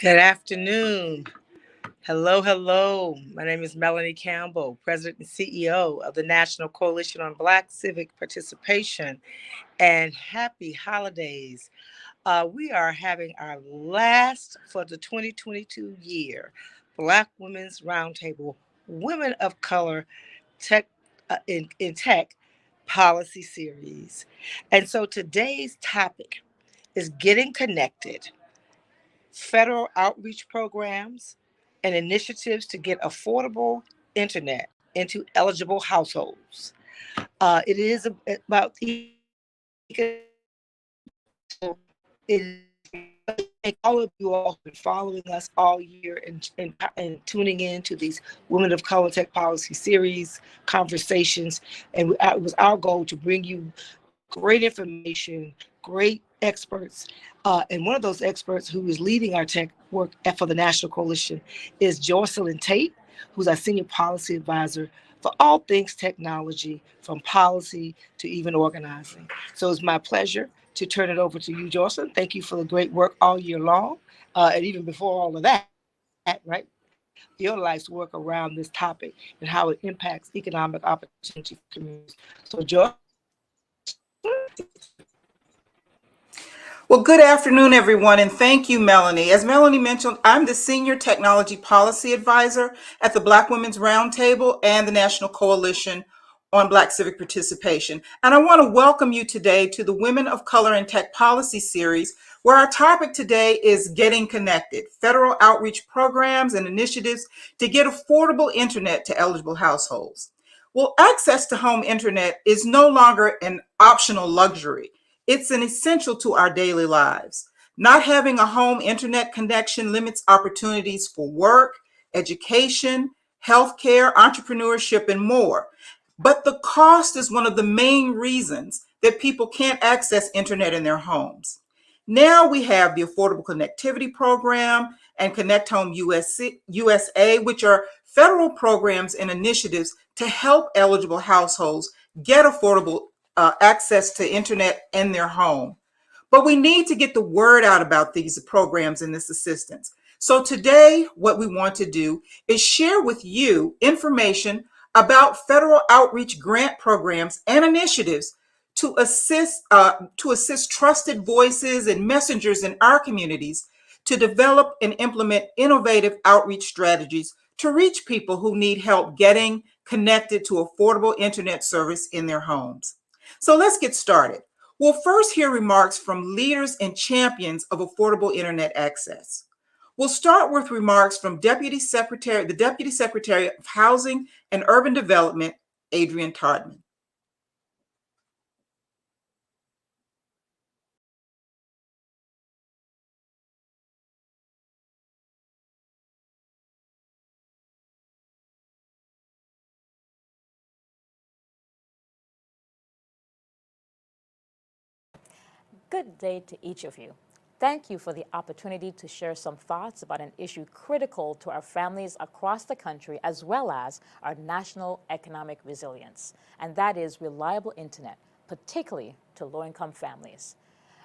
Good afternoon. Hello, hello. My name is Melanie Campbell, President and CEO of the National Coalition on Black Civic Participation, and happy holidays. We are having our last for the 2022 year Black Women's Roundtable Women of Color Tech in Tech Policy Series. And so today's topic is getting connected, federal outreach programs, and initiatives to get affordable internet into eligible households. It is about so it is thank all of you all who've been following us all year and tuning in to these Women of Color Tech Policy Series conversations. And it was our goal to bring you great information, great experts. And one of those experts who is leading our tech work for the National Coalition is Jocelyn Tate, who's our Senior Policy Advisor for all things technology, from policy to even organizing. So it's my pleasure to turn it over to you, Jocelyn. Thank you for the great work all year long, and even before all of that, right? Your life's work around this topic and how it impacts economic opportunity for communities. So, Jocelyn, Well, good afternoon, everyone, and thank you, Melanie. As Melanie mentioned, I'm the Senior Technology Policy Advisor at the Black Women's Roundtable and the National Coalition on Black Civic Participation. And I want to welcome you today to the Women of Color in Tech Policy Series, where our topic today is Getting Connected, federal outreach programs and initiatives to get affordable internet to eligible households. Well, access to home internet is no longer an optional luxury. It's an essential to our daily lives. Not having a home internet connection limits opportunities for work, education, healthcare, entrepreneurship, and more. But the cost is one of the main reasons that people can't access internet in their homes. Now we have the Affordable Connectivity Program and Connect Home USA, which are federal programs and initiatives to help eligible households get affordable access to internet in their home. But we need to get the word out about these programs and this assistance. So today, what we want to do is share with you information about federal outreach grant programs and initiatives to assist trusted voices and messengers in our communities to develop and implement innovative outreach strategies to reach people who need help getting connected to affordable internet service in their homes. So let's get started. We'll first hear remarks from leaders and champions of affordable internet access. We'll start with remarks from the Deputy Secretary of Housing and Urban Development, Adrian Todman. Good day to each of you. Thank you for the opportunity to share some thoughts about an issue critical to our families across the country as well as our national economic resilience, and that is reliable internet, particularly to low-income families.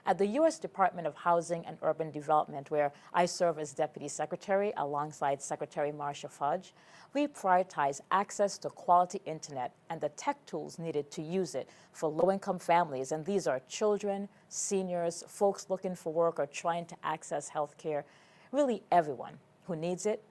At the U.S. Department of Housing and Urban Development, where I serve as Deputy Secretary alongside Secretary Marcia Fudge, we prioritize access to quality internet and the tech tools needed to use it for low-income families, and these are children, seniors, folks looking for work or trying to access health care, really everyone who needs it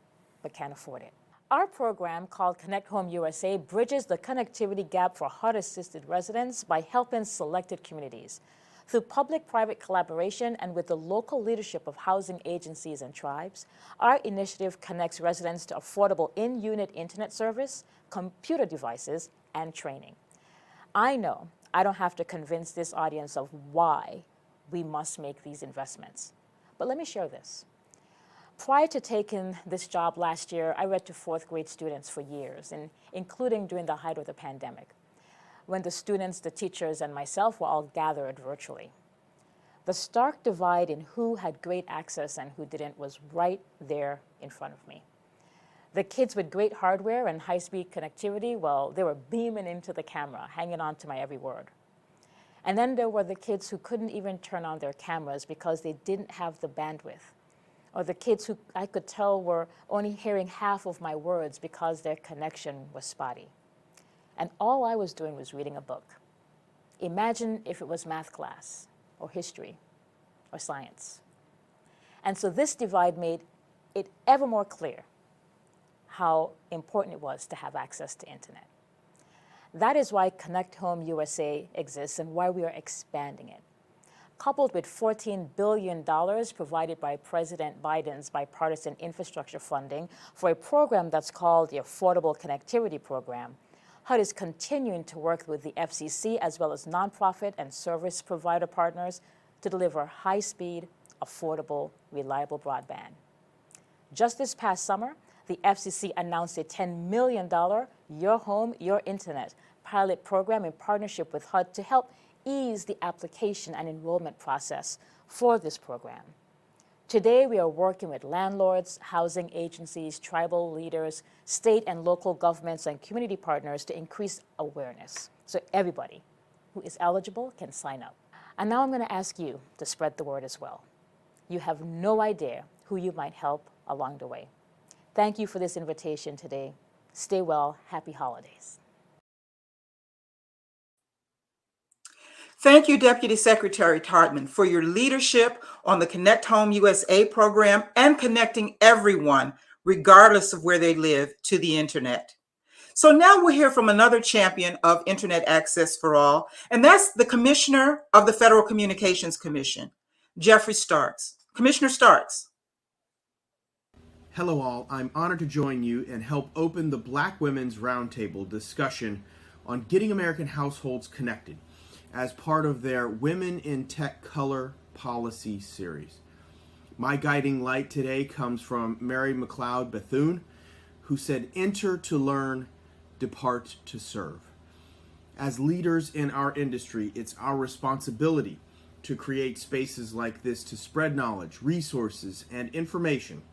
but can't afford it. Our program, called Connect Home USA, bridges the connectivity gap for HUD-assisted residents by helping selected communities. Through public-private collaboration and with the local leadership of housing agencies and tribes, our initiative connects residents to affordable in-unit internet service, computer devices, and training. I know I don't have to convince this audience of why we must make these investments, but let me share this. Prior to taking this job last year, I read to fourth grade students for years, including during the height of the pandemic, when the students, the teachers, and myself were all gathered virtually. The stark divide in who had great access and who didn't was right there in front of me. The kids with great hardware and high-speed connectivity, well, they were beaming into the camera, hanging on to my every word. And then there were the kids who couldn't even turn on their cameras because they didn't have the bandwidth. or the kids who I could tell were only hearing half of my words because their connection was spotty. And all I was doing was reading a book. Imagine if it was math class, or history, or science. And so this divide made it ever more clear how important it was to have access to internet. That is why Connect Home USA exists and why we are expanding it. Coupled with $14 billion provided by President Biden's bipartisan infrastructure funding for a program that's called the Affordable Connectivity Program, HUD is continuing to work with the FCC as well as nonprofit and service provider partners to deliver high-speed, affordable, reliable broadband. Just this past summer, the FCC announced a $10 million Your Home, Your Internet pilot program in partnership with HUD to help ease the application and enrollment process for this program. Today, we are working with landlords, housing agencies, tribal leaders, state and local governments, and community partners to increase awareness so everybody who is eligible can sign up. And now I'm going to ask you to spread the word as well. You have no idea who you might help along the way. Thank you for this invitation today. Stay well. Happy holidays. Thank you, Deputy Secretary Tartman, for your leadership on the Connect Home USA program and connecting everyone, regardless of where they live, to the internet. So now we'll hear from another champion of internet access for all, and that's the Commissioner of the Federal Communications Commission, Jeffrey Starks. Commissioner Starks. Hello all, I'm honored to join you and help open the Black Women's Roundtable discussion on getting American households connected as part of their Women in Tech Color policy series. My guiding light today comes from Mary McLeod Bethune, who said, "Enter to learn, depart to serve." As leaders in our industry, it's our responsibility to create spaces like this to spread knowledge, resources, and information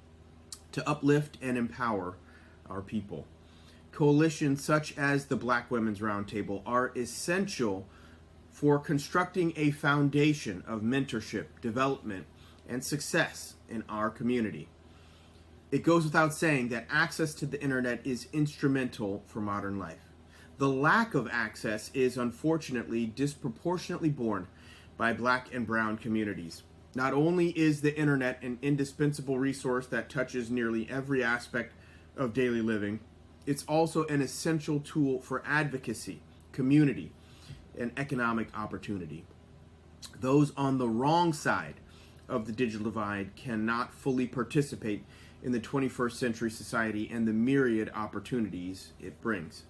to uplift and empower our people. Coalitions such as the Black Women's Roundtable are essential for constructing a foundation of mentorship, development, and success in our community. It goes without saying that access to the internet is instrumental for modern life. The lack of access is unfortunately disproportionately borne by Black and Brown communities. Not only is the internet an indispensable resource that touches nearly every aspect of daily living, it's also an essential tool for advocacy, community, and economic opportunity. Those on the wrong side of the digital divide cannot fully participate in the 21st century society and the myriad opportunities it brings.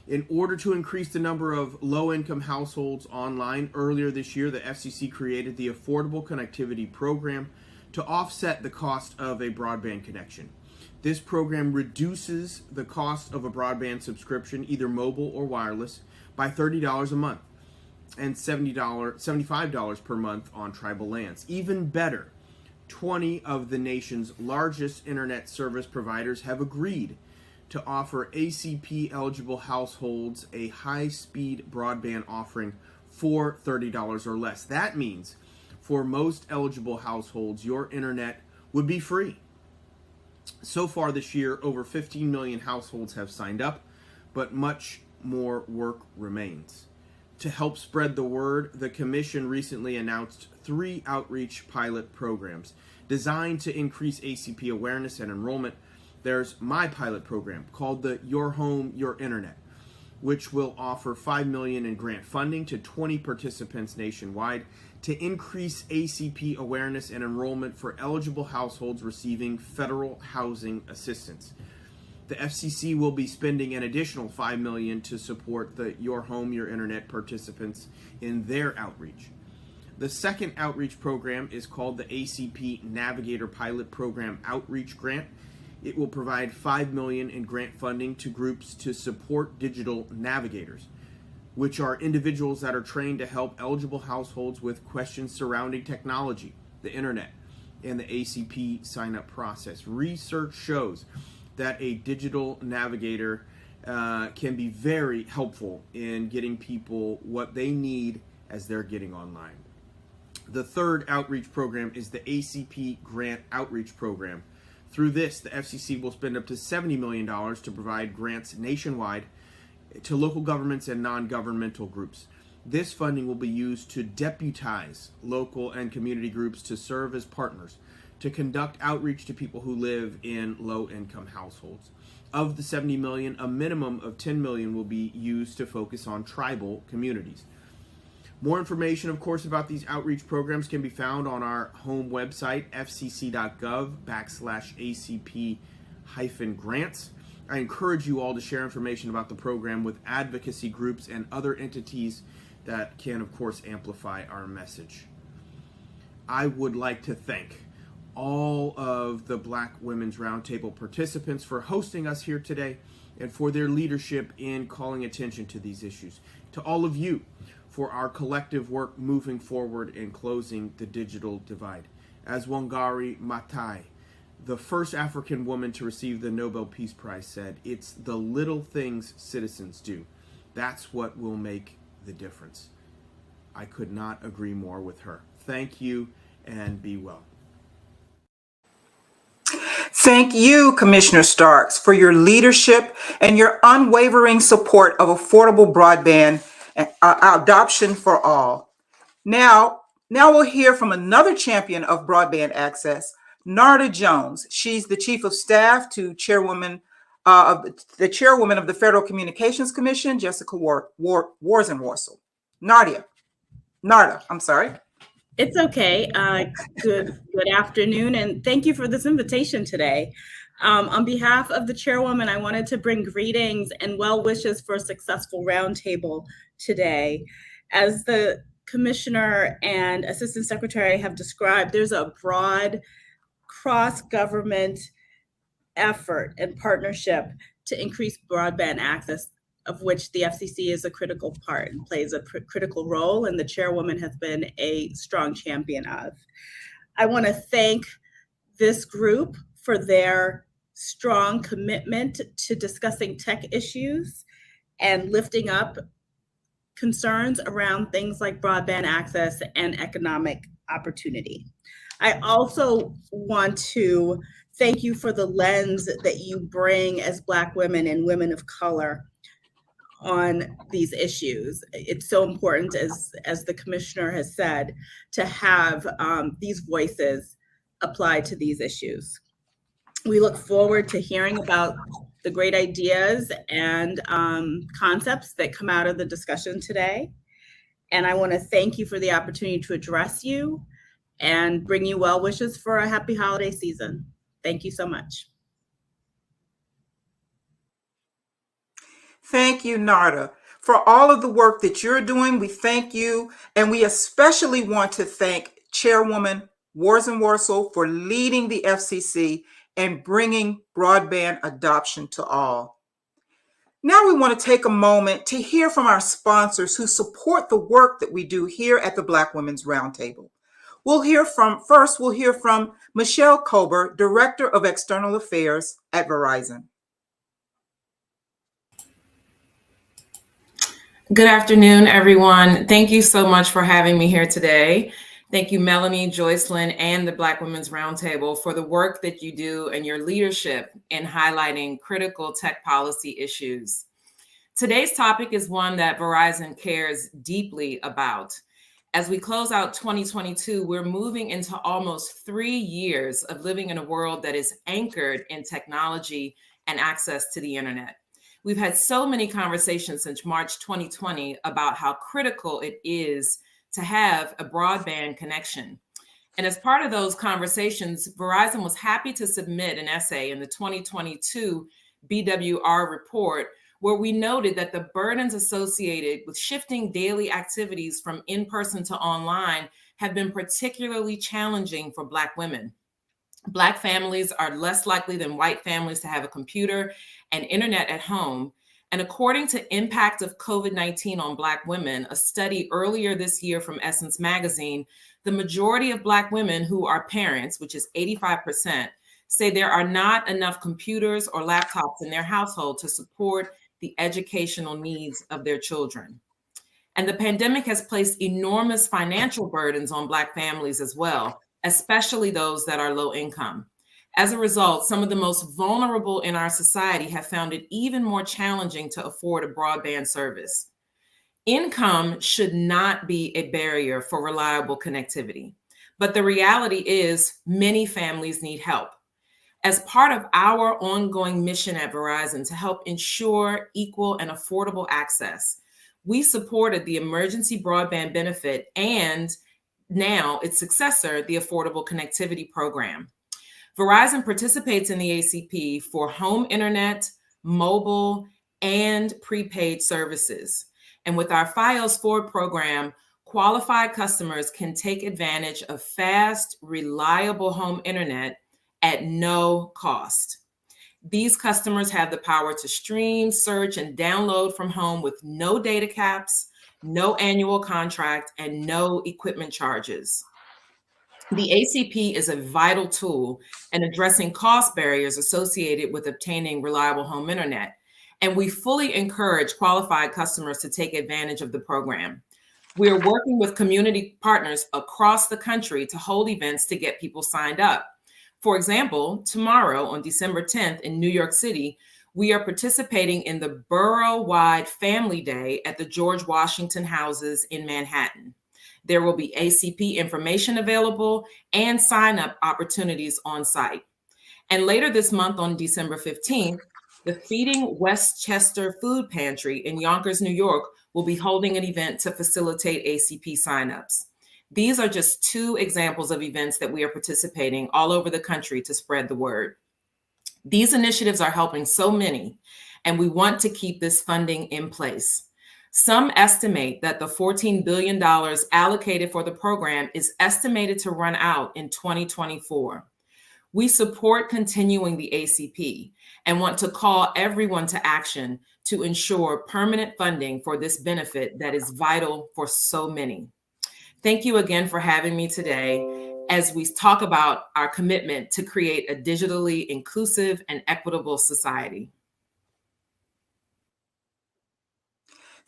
In order to increase the number of low-income households online, earlier this year, the FCC created the Affordable Connectivity Program to offset the cost of a broadband connection. This program reduces the cost of a broadband subscription, either mobile or wireless, by $30 a month and $75 per month on tribal lands. Even better, 20 of the nation's largest internet service providers have agreed to offer ACP-eligible households a high-speed broadband offering for $30 or less. That means for most eligible households, your internet would be free. So far this year, over 15 million households have signed up, but much more work remains. To help spread the word, the Commission recently announced 3 outreach pilot programs designed to increase ACP awareness and enrollment. There's my pilot program called the Your Home, Your Internet, which will offer $5 million in grant funding to 20 participants nationwide to increase ACP awareness and enrollment for eligible households receiving federal housing assistance. The FCC will be spending an additional $5 million to support the Your Home, Your Internet participants in their outreach. The second outreach program is called the ACP Navigator Pilot Program Outreach Grant. It will provide $5 million in grant funding to groups to support digital navigators, which are individuals that are trained to help eligible households with questions surrounding technology, the internet, and the ACP sign-up process. Research shows that a digital navigator can be very helpful in getting people what they need as they're getting online. The third outreach program is the ACP Grant Outreach Program. Through this, the FCC will spend up to $70 million to provide grants nationwide to local governments and non-governmental groups. This funding will be used to deputize local and community groups to serve as partners, to conduct outreach to people who live in low-income households. Of the $70 million, a minimum of $10 million will be used to focus on tribal communities. More information, of course, about these outreach programs can be found on our home website, fcc.gov/ACP-grants. I encourage you all to share information about the program with advocacy groups and other entities that can, of course, amplify our message. I would like to thank all of the Black Women's Roundtable participants for hosting us here today and for their leadership in calling attention to these issues. To all of you, for our collective work moving forward and closing the digital divide. As Wangari Maathai, the first African woman to receive the Nobel Peace Prize, said, "It's the little things citizens do. That's what will make the difference." I could not agree more with her. Thank you, and be well. Thank you, Commissioner Starks, for your leadership and your unwavering support of affordable broadband adoption for all. Now we'll hear from another champion of broadband access, Narda Jones. She's the Chief of Staff to Chairwoman of the Federal Communications Commission, Jessica Warzenwarsel. Narda, I'm sorry. It's okay. Good afternoon, and thank you for this invitation today. On behalf of the chairwoman, I wanted to bring greetings and well wishes for a successful roundtable today. As the commissioner and assistant secretary have described, there's a broad cross-government effort and partnership to increase broadband access, of which the FCC is a critical part and plays a critical role, and the chairwoman has been a strong champion of. I want to thank this group for their strong commitment to discussing tech issues and lifting up concerns around things like broadband access and economic opportunity. I also want to thank you for the lens that you bring as Black women and women of color on these issues. It's so important, as the commissioner has said, to have these voices applied to these issues. We look forward to hearing about the great ideas and concepts that come out of the discussion today. And I want to thank you for the opportunity to address you and bring you well wishes for a happy holiday season. Thank you so much. Thank you, Narda. For all of the work that you're doing, we thank you. And we especially want to thank Chairwoman Warzenwarsel for leading the FCC and bringing broadband adoption to all. Now we want to take a moment to hear from our sponsors who support the work that we do here at the Black Women's Roundtable. We'll hear from Michelle Kober, Director of External Affairs at Verizon. Good afternoon, everyone. Thank you so much for having me here today. Thank you, Melanie, Joycelyn, and the Black Women's Roundtable for the work that you do and your leadership in highlighting critical tech policy issues. Today's topic is one that Verizon cares deeply about. As we close out 2022, we're moving into almost 3 years of living in a world that is anchored in technology and access to the internet. We've had so many conversations since March 2020 about how critical it is to have a broadband connection. And as part of those conversations, Verizon was happy to submit an essay in the 2022 BWR report, where we noted that the burdens associated with shifting daily activities from in-person to online have been particularly challenging for Black women. Black families are less likely than white families to have a computer and internet at home. And according to Impact of COVID-19 on Black Women, a study earlier this year from Essence Magazine, the majority of Black women who are parents, which is 85%, say there are not enough computers or laptops in their household to support the educational needs of their children. And the pandemic has placed enormous financial burdens on Black families as well, especially those that are low income. As a result, some of the most vulnerable in our society have found it even more challenging to afford a broadband service. Income should not be a barrier for reliable connectivity, but the reality is many families need help. As part of our ongoing mission at Verizon to help ensure equal and affordable access, we supported the emergency broadband benefit and now its successor, the Affordable Connectivity Program. Verizon participates in the ACP for home internet, mobile, and prepaid services. And with our Fios Forward program, qualified customers can take advantage of fast, reliable home internet at no cost. These customers have the power to stream, search, and download from home with no data caps, no annual contract, and no equipment charges. The ACP is a vital tool in addressing cost barriers associated with obtaining reliable home internet, and we fully encourage qualified customers to take advantage of the program. We are working with community partners across the country to hold events to get people signed up. For example, tomorrow on December 10th in New York City, we are participating in the Borough-wide Family Day at the George Washington Houses in Manhattan. There will be ACP information available and sign-up opportunities on site. And later this month on December 15th, the Feeding Westchester Food Pantry in Yonkers, New York, will be holding an event to facilitate ACP signups. These are just two examples of events that we are participating all over the country to spread the word. These initiatives are helping so many, and we want to keep this funding in place. Some estimate that the $14 billion allocated for the program is estimated to run out in 2024. We support continuing the ACP and want to call everyone to action to ensure permanent funding for this benefit that is vital for so many. Thank you again for having me today as we talk about our commitment to create a digitally inclusive and equitable society.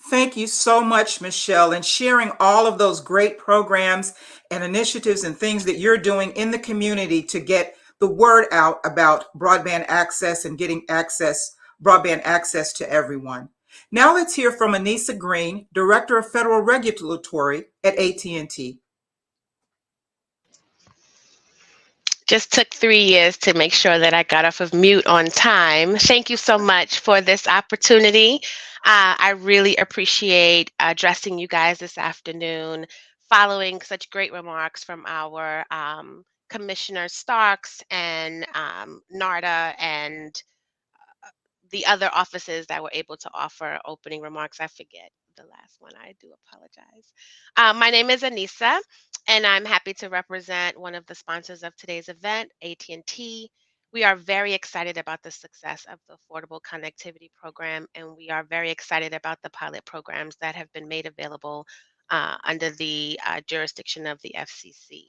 Thank you so much, Michelle, and sharing all of those great programs and initiatives and things that you're doing in the community to get the word out about broadband access and getting broadband access to everyone. Now let's hear from Anissa Green, Director of Federal Regulatory at AT&T. Just took 3 years to make sure that I got off of mute on time. Thank you so much for this opportunity. I really appreciate addressing you guys this afternoon, following such great remarks from our Commissioner Starks and NARDA and the other offices that were able to offer opening remarks. I forget the last one. I do apologize. My name is Anissa, and I'm happy to represent one of the sponsors of today's event, AT&T. We are very excited about the success of the Affordable Connectivity Program, and we are very excited about the pilot programs that have been made available under the jurisdiction of the FCC.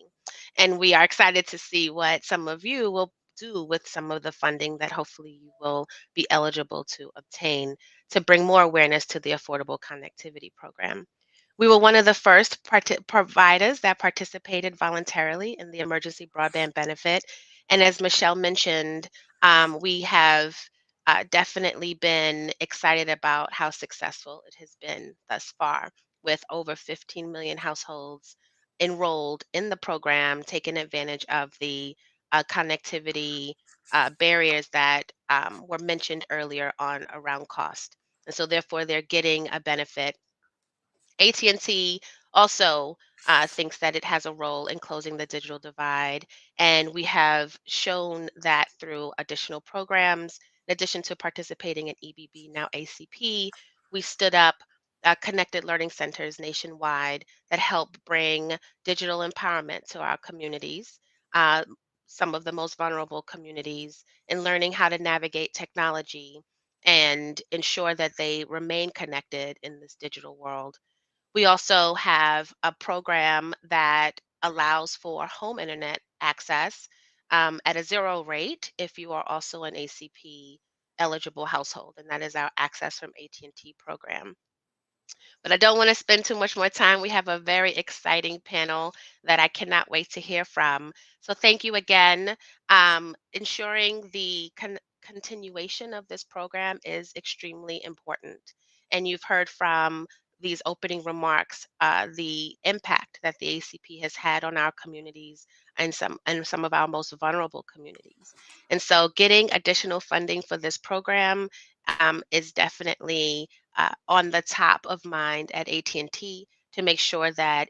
And we are excited to see what some of you will do with some of the funding that hopefully you will be eligible to obtain to bring more awareness to the Affordable Connectivity Program. We were one of the first providers that participated voluntarily in the emergency broadband benefit. And as Michelle mentioned, we have definitely been excited about how successful it has been thus far, with over 15 million households enrolled in the program, taking advantage of the connectivity barriers that were mentioned earlier on around cost. And so therefore they're getting a benefit. AT&T also thinks that it has a role in closing the digital divide, and we have shown that through additional programs. In addition to participating in EBB, now ACP, we stood up connected learning centers nationwide that help bring digital empowerment to our communities, uh, some of the most vulnerable communities, in learning how to navigate technology and ensure that they remain connected in this digital world. We also have a program that allows for home internet access at a zero rate if you are also an ACP eligible household, and that is our Access from AT&T program. But I don't want to spend too much more time. We have a very exciting panel that I cannot wait to hear from. So thank you again. Ensuring the continuation of this program is extremely important. And you've heard from these opening remarks the impact that the ACP has had on our communities and some of our most vulnerable communities. And so getting additional funding for this program is definitely on the top of mind at AT&T to make sure that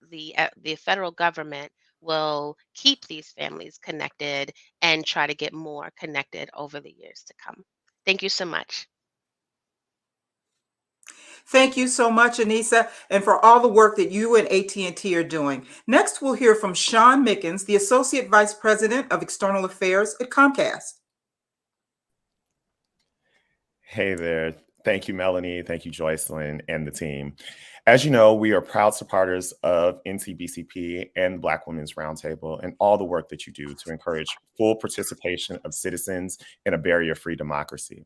the federal government will keep these families connected and try to get more connected over the years to come. Thank you so much. Thank you so much, Anissa, and for all the work that you and AT&T are doing. Next, we'll hear from Sean Mickens, the Associate Vice President of External Affairs at Comcast. Hey there. Thank you, Melanie. Thank you, Joycelyn, and the team. As you know, we are proud supporters of NCBCP and Black Women's Roundtable and all the work that you do to encourage full participation of citizens in a barrier-free democracy.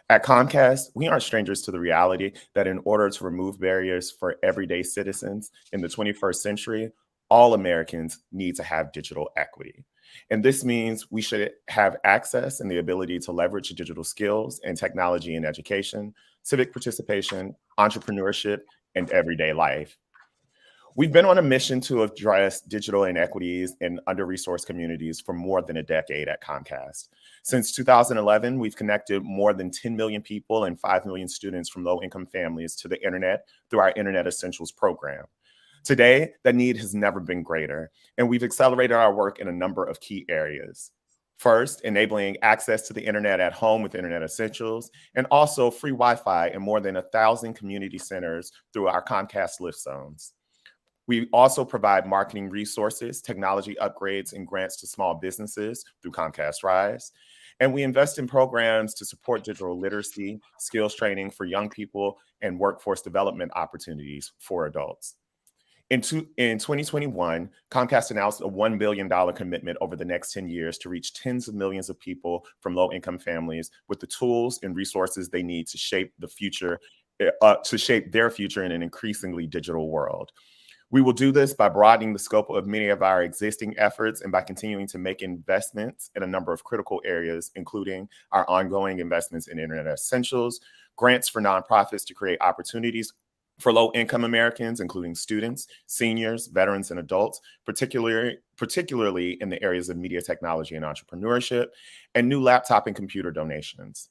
At Comcast, we aren't strangers to the reality that in order to remove barriers for everyday citizens in the 21st century, all Americans need to have digital equity. And this means we should have access and the ability to leverage digital skills and technology in education, civic participation, entrepreneurship, and everyday life. We've been on a mission to address digital inequities in under-resourced communities for more than a decade at Comcast. Since 2011, we've connected more than 10 million people and 5 million students from low-income families to the internet through our Internet Essentials program. Today, that need has never been greater, and we've accelerated our work in a number of key areas. First, enabling access to the internet at home with Internet Essentials, and also free Wi-Fi in more than 1,000 community centers through our Comcast Lift Zones. We also provide marketing resources, technology upgrades, and grants to small businesses through Comcast Rise. And we invest in programs to support digital literacy, skills training for young people, and workforce development opportunities for adults. In 2021, Comcast announced a $1 billion commitment over the next 10 years to reach tens of millions of people from low-income families with the tools and resources they need to shape the future, to shape their future in an increasingly digital world. We will do this by broadening the scope of many of our existing efforts and by continuing to make investments in a number of critical areas, including our ongoing investments in Internet Essentials, grants for nonprofits to create opportunities for low-income Americans, including students, seniors, veterans, and adults, particularly in the areas of media technology and entrepreneurship, and new laptop and computer donations.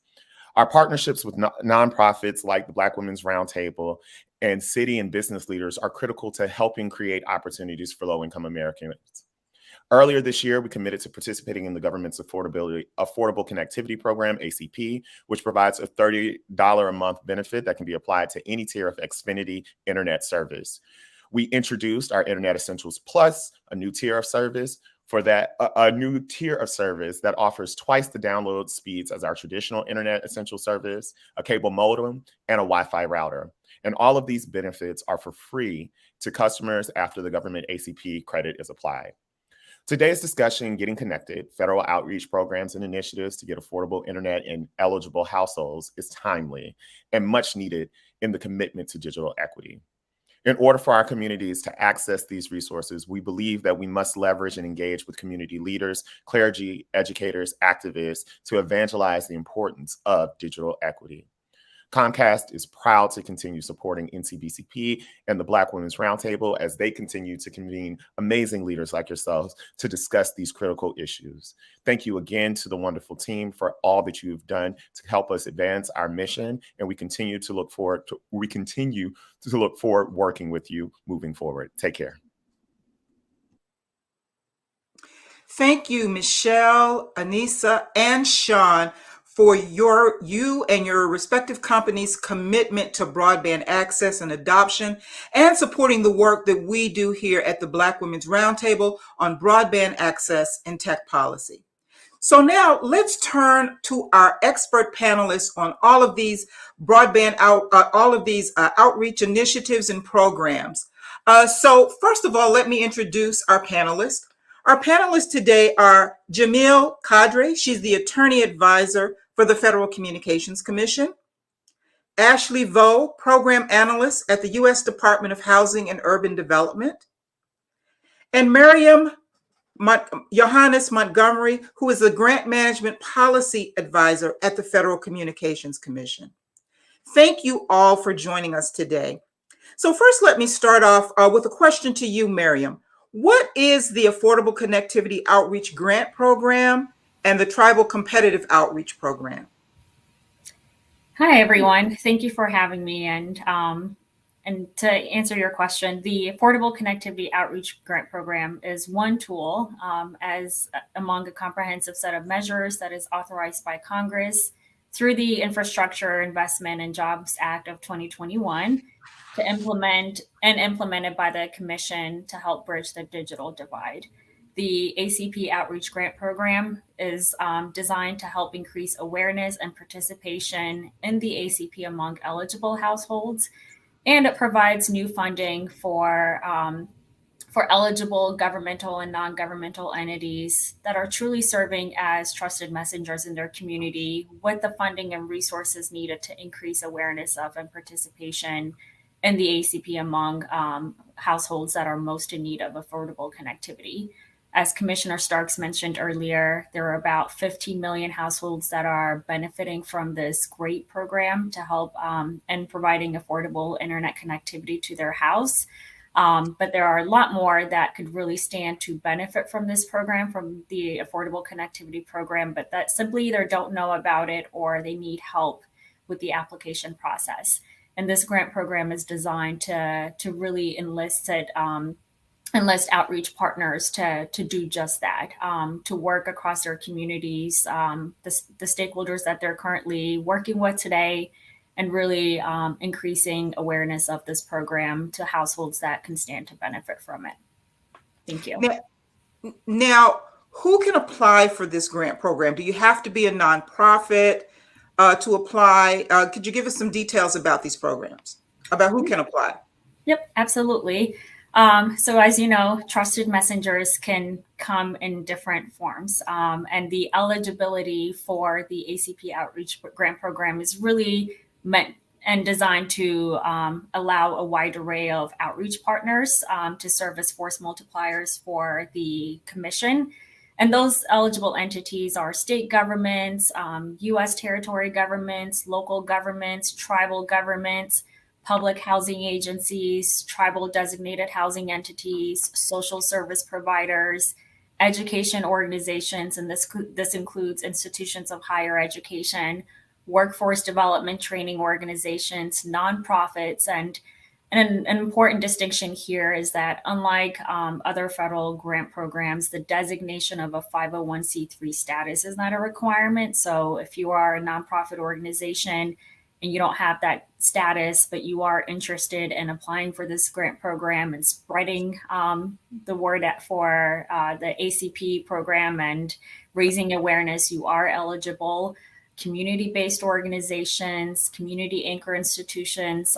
Our partnerships with nonprofits like the Black Women's Roundtable and city and business leaders are critical to helping create opportunities for low-income Americans. Earlier this year, we committed to participating in the government's Affordable Connectivity Program, ACP, which provides a $30 a month benefit that can be applied to any tier of Xfinity internet service. We introduced our Internet Essentials Plus, a new tier of service that offers twice the download speeds as our traditional Internet Essential service, a cable modem, and a Wi-Fi router. And all of these benefits are for free to customers after the government ACP credit is applied. Today's discussion, Getting Connected, federal outreach programs and initiatives to get affordable internet in eligible households, is timely and much needed in the commitment to digital equity. In order for our communities to access these resources, we believe that we must leverage and engage with community leaders, clergy, educators, activists to evangelize the importance of digital equity. Comcast is proud to continue supporting NCBCP and the Black Women's Roundtable as they continue to convene amazing leaders like yourselves to discuss these critical issues. Thank you again to the wonderful team for all that you've done to help us advance our mission, and we continue to look forward working with you moving forward. Take care. Thank you, Michelle, Anissa, and Sean, for you and your respective companies' commitment to broadband access and adoption, and supporting the work that we do here at the Black Women's Roundtable on broadband access and tech policy. So now let's turn to our expert panelists on all of these outreach initiatives and programs. So first of all, let me introduce our panelists. Our panelists today are Jamil Kadri. She's the attorney advisor for the Federal Communications Commission. Ashley Vo, Program Analyst at the U.S. Department of Housing and Urban Development, and Miriam Johannes Montgomery, who is the Grant Management Policy Advisor at the Federal Communications Commission. Thank you all for joining us today. So first, let me start off with a question to you, Miriam. What is the Affordable Connectivity Outreach Grant Program and the Tribal Competitive Outreach Program? Hi, everyone. Thank you for having me. And to answer your question, the Affordable Connectivity Outreach Grant Program is one tool as among a comprehensive set of measures that is authorized by Congress through the Infrastructure Investment and Jobs Act of 2021 to implement and implemented by the Commission to help bridge the digital divide. The ACP Outreach Grant Program is designed to help increase awareness and participation in the ACP among eligible households, and it provides new funding for eligible governmental and non-governmental entities that are truly serving as trusted messengers in their community with the funding and resources needed to increase awareness of and participation in the ACP among households that are most in need of affordable connectivity. As Commissioner Starks mentioned earlier, there are about 15 million households that are benefiting from this great program to help and providing affordable internet connectivity to their house. But there are a lot more that could really stand to benefit from this program, from the Affordable Connectivity Program, but that simply either don't know about it or they need help with the application process. And this grant program is designed to really enlist outreach partners to do just that, to work across their communities, the stakeholders that they're currently working with today, and really increasing awareness of this program to households that can stand to benefit from it. Thank you. Now, who can apply for this grant program? Do you have to be a nonprofit to apply? Could you give us some details about these programs, about who can apply? Yep, absolutely. So as you know, trusted messengers can come in different forms. And the eligibility for the ACP Outreach Grant Program is really meant and designed to allow a wide array of outreach partners to serve as force multipliers for the commission. And those eligible entities are state governments, U.S. territory governments, local governments, tribal governments, public housing agencies, tribal designated housing entities, social service providers, education organizations, and this includes institutions of higher education, workforce development training organizations, nonprofits, and an important distinction here is that unlike other federal grant programs, the designation of a 501c3 status is not a requirement. So if you are a nonprofit organization and you don't have that status, but you are interested in applying for this grant program and spreading the word for the ACP program and raising awareness, you are eligible. Community-based organizations, community anchor institutions,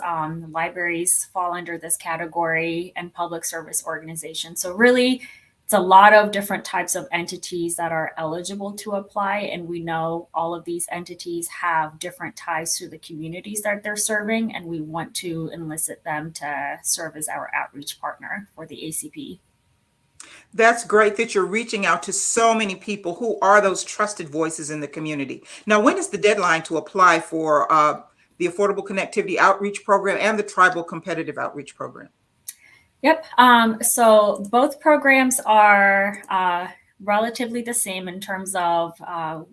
libraries fall under this category, and public service organizations. So really, it's a lot of different types of entities that are eligible to apply. And we know all of these entities have different ties to the communities that they're serving, and we want to enlist them to serve as our outreach partner for the ACP. That's great that you're reaching out to so many people who are those trusted voices in the community. Now, when is the deadline to apply for the Affordable Connectivity Outreach Program and the Tribal Competitive Outreach Program? Yep. So both programs are relatively the same in terms of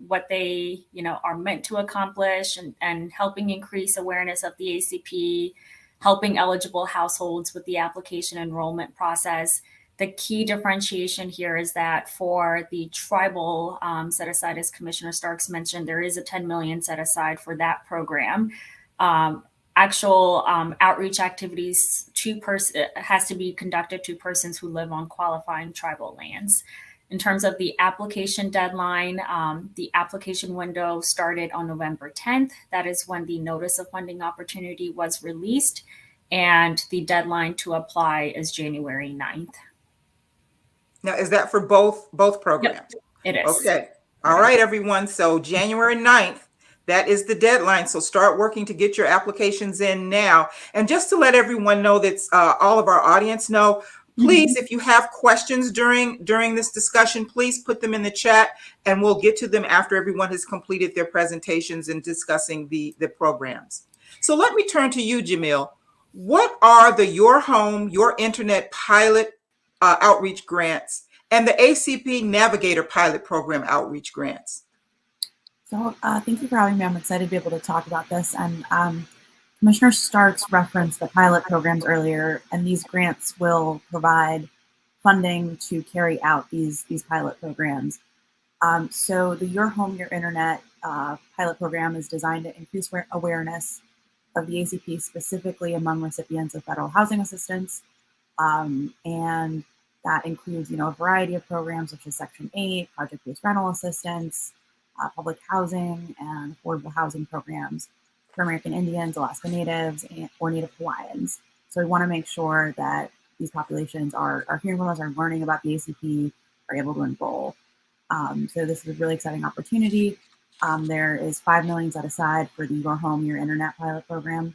what they, are meant to accomplish and helping increase awareness of the ACP, helping eligible households with the application enrollment process. The key differentiation here is that for the tribal set aside, as Commissioner Starks mentioned, there is a $10 million set aside for that program. Actual outreach activities has to be conducted to persons who live on qualifying tribal lands. In terms of the application deadline, the application window started on November 10th. That is when the Notice of Funding Opportunity was released, and the deadline to apply is January 9th. Now, is that for both programs? Yep, it is. Okay. All right, everyone. So January 9th, That is the deadline. So start working to get your applications in now. And just to let everyone know, that's all of our audience know, please, if you have questions during this discussion, please put them in the chat and we'll get to them after everyone has completed their presentations and discussing the programs. So let me turn to you, Jamil. What are the Your Home, Your Internet pilot outreach grants and the ACP Navigator pilot program outreach grants? So thank you for having me. I'm excited to be able to talk about this. And Commissioner Starks referenced the pilot programs earlier, and these grants will provide funding to carry out these pilot programs. So the Your Home, Your Internet pilot program is designed to increase awareness of the ACP, specifically among recipients of federal housing assistance. And that includes, a variety of programs such as Section 8, project-based rental assistance, public housing, and affordable housing programs for American Indians, Alaska Natives, or Native Hawaiians. So we want to make sure that these populations are hearing from us, are learning about the ACP, are able to enroll. So this is a really exciting opportunity. There is $5 million set aside for the Your Home, Your Internet pilot program.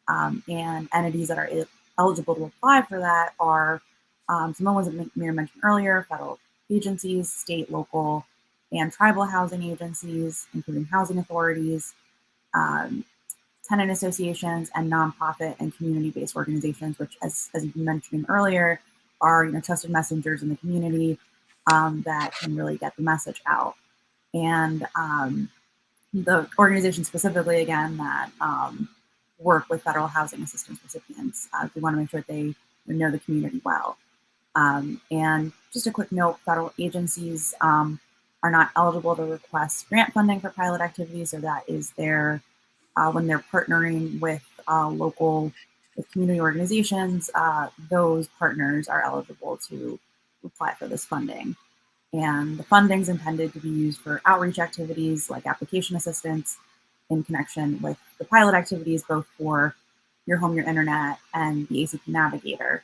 And entities that are eligible to apply for that are some of the ones that Mira mentioned earlier: federal agencies, state, local, and tribal housing agencies, including housing authorities, tenant associations, and nonprofit and community-based organizations, which, as you mentioned earlier, are trusted messengers in the community that can really get the message out. And the organizations specifically, again, that work with federal housing assistance recipients, we want to make sure that they know the community well. And just a quick note: federal agencies are not eligible to request grant funding for pilot activities. So that is their, when they're partnering with with community organizations, those partners are eligible to apply for this funding. And the funding is intended to be used for outreach activities like application assistance in connection with the pilot activities, both for Your Home, Your Internet and the ACP Navigator.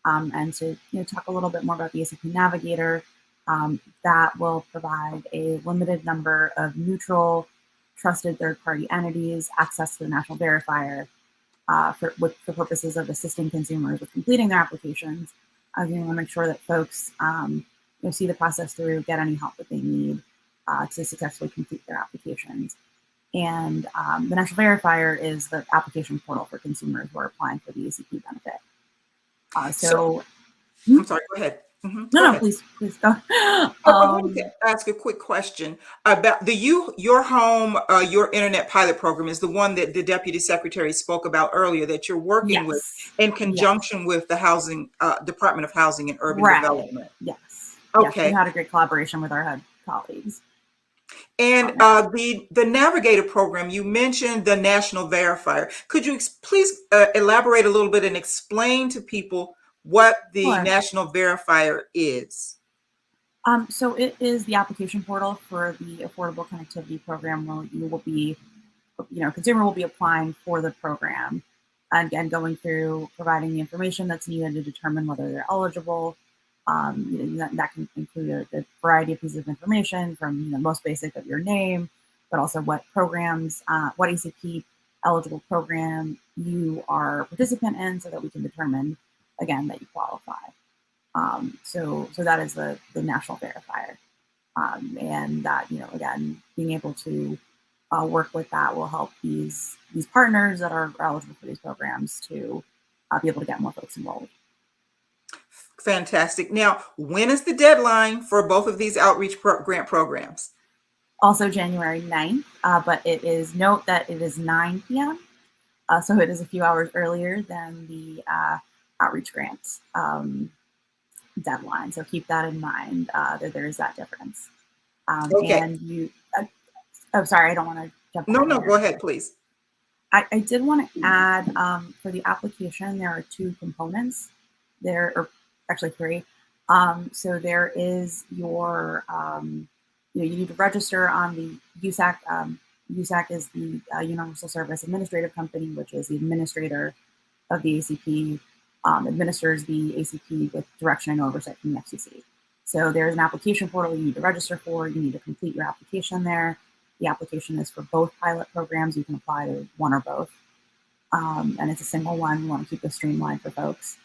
And to talk a little bit more about the ACP Navigator, that will provide a limited number of neutral, trusted third-party entities access to the national verifier for purposes of assisting consumers with completing their applications. We want to make sure that folks see the process through, get any help that they need to successfully complete their applications. And the national verifier is the application portal for consumers who are applying for the ACP benefit. I'm sorry, go ahead. No, please go. I wanted to ask a quick question about the Your Home, Your Internet pilot program is the one that the Deputy Secretary spoke about earlier that you're working with in conjunction with the Housing Department of Housing and Urban Development. Yes. Okay. Yes, we had a great collaboration with our HUD colleagues. And the Navigator program, you mentioned the National Verifier. Could you please elaborate a little bit and explain to people what the National Verifier is? So it is the application portal for the Affordable Connectivity Program, where you will be, consumer will be applying for the program, and again, going through providing the information that's needed to determine whether they're eligible. That can include a variety of pieces of information, from most basic of your name, but also what programs, what ACP eligible program you are a participant in, so that we can determine, again, that you qualify. So that is the national verifier, and that again, being able to work with that will help these partners that are eligible for these programs to be able to get more folks enrolled. Fantastic. Now, when is the deadline for both of these outreach grant programs? Also January 9th, but note that it is 9 p.m. So it is a few hours earlier than the outreach grants deadline. So keep that in mind, that there is that difference. Okay. And sorry, I don't want to jump. No, go ahead, please. I did want to add, for the application, there are 2 components. There are actually 3. So there is your, you need to register on the USAC. USAC is the Universal Service Administrative Company, which is the administrator of the ACP, administers the ACP with direction and oversight from the FCC. So there's an application portal you need to register for. You need to complete your application there. The application is for both pilot programs. You can apply to one or both. And it's a single one. We want to keep this streamlined for folks.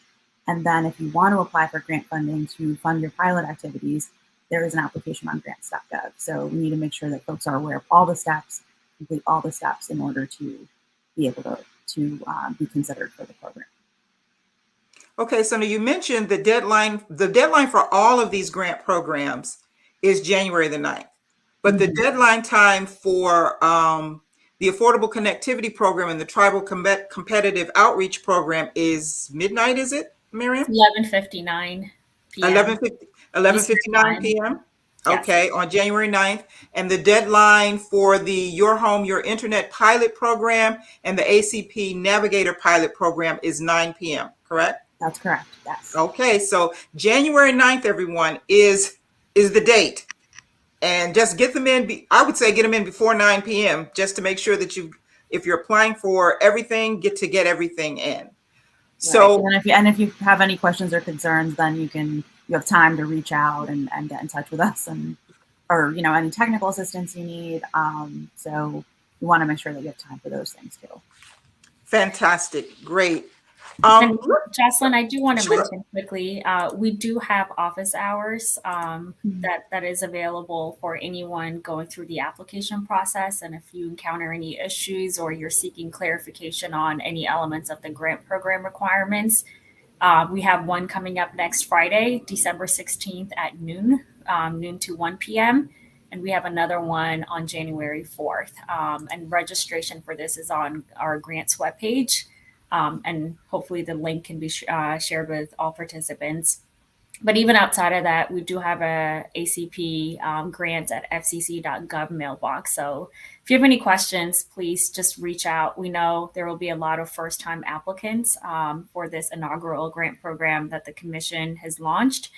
And then if you want to apply for grant funding to fund your pilot activities, there is an application on grants.gov. So we need to make sure that folks are aware of all the steps, complete all the steps in order to be able to be considered for the program. Okay, so now you mentioned the deadline. The deadline for all of these grant programs is January the 9th. But the deadline time for the Affordable Connectivity Program and the Tribal Competitive Outreach Program is midnight, is it, Miriam? 11:59 p.m. 11:59 p.m.? Yes. Okay, on January 9th. And the deadline for the Your Home, Your Internet pilot program and the ACP Navigator pilot program is 9 p.m., correct? That's correct, yes. Okay, so January 9th, everyone, is the date. And just get them in. I would say get them in before 9 p.m. just to make sure that if you're applying for everything, get everything in. So, right. And if you have any questions or concerns, then you have time to reach out and get in touch with us or any technical assistance you need. So we want to make sure that you have time for those things too. Fantastic, great. And Jocelyn, I do want to mention quickly, we do have office hours that is available for anyone going through the application process. And if you encounter any issues or you're seeking clarification on any elements of the grant program requirements, we have one coming up next Friday, December 16th at noon to 1 p.m. And we have another one on January 4th. And registration for this is on our grants webpage. And hopefully the link can be shared with all participants. But even outside of that, we do have a ACP grants at fcc.gov mailbox. So if you have any questions, please just reach out. We know there will be a lot of first-time applicants for this inaugural grant program that the commission has launched.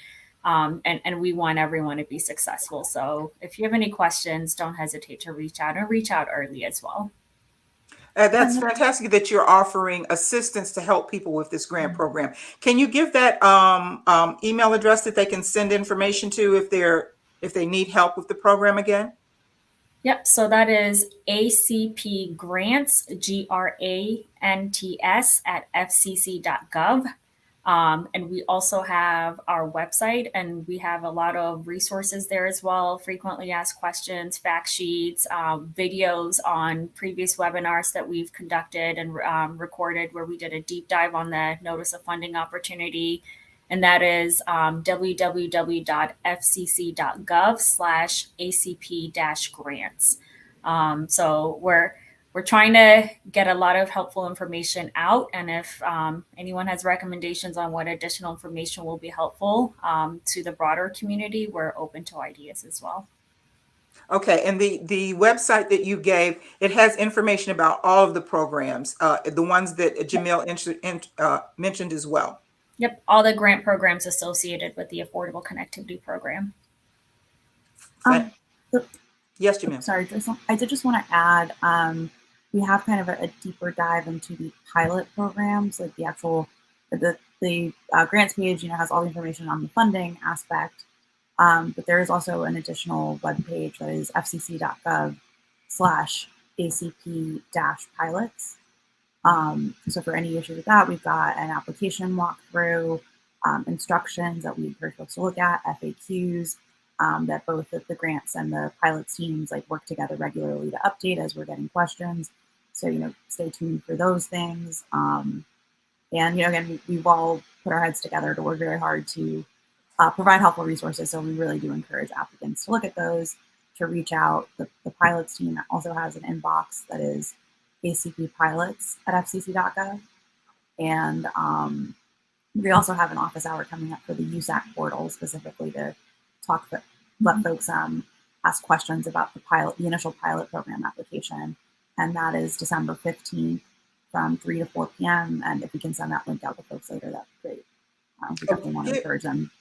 And we want everyone to be successful. So if you have any questions, don't hesitate to reach out and reach out early as well. That's fantastic that you're offering assistance to help people with this grant program. Can you give that email address that they can send information to if they need help with the program again? Yep. So that is ACP Grants, GRANTS at fcc.gov. And we also have our website, and we have a lot of resources there as well. Frequently asked questions, fact sheets, videos on previous webinars that we've conducted and recorded where we did a deep dive on the notice of funding opportunity. And that is www.fcc.gov/ACP-grants. So we're trying to get a lot of helpful information out. And if anyone has recommendations on what additional information will be helpful to the broader community, we're open to ideas as well. Okay, and the website that you gave, it has information about all of the programs, the ones that Jamil mentioned as well. Yep, all the grant programs associated with the Affordable Connectivity Program. Yes, Jamil. Sorry, I did just want to add, we have kind of a deeper dive into the pilot programs, like the actual, the grants page, has all the information on the funding aspect. But there is also an additional web page that is fcc.gov/ACP-pilots. So for any issue with that, we've got an application walkthrough, instructions that we encourage folks to look at, FAQs, that both the grants and the pilots teams work together regularly to update as we're getting questions. So, stay tuned for those things. And, again, we've all put our heads together to work very hard to provide helpful resources. So we really do encourage applicants to look at those, to reach out. The pilots team also has an inbox that is acppilots@fcc.gov. And we also have an office hour coming up for the USAC portal specifically to let folks ask questions about the initial pilot program application. And that is December 15th from 3 to 4 p.m. And if we can send that link out to folks later, that'd be great. We definitely want to encourage them.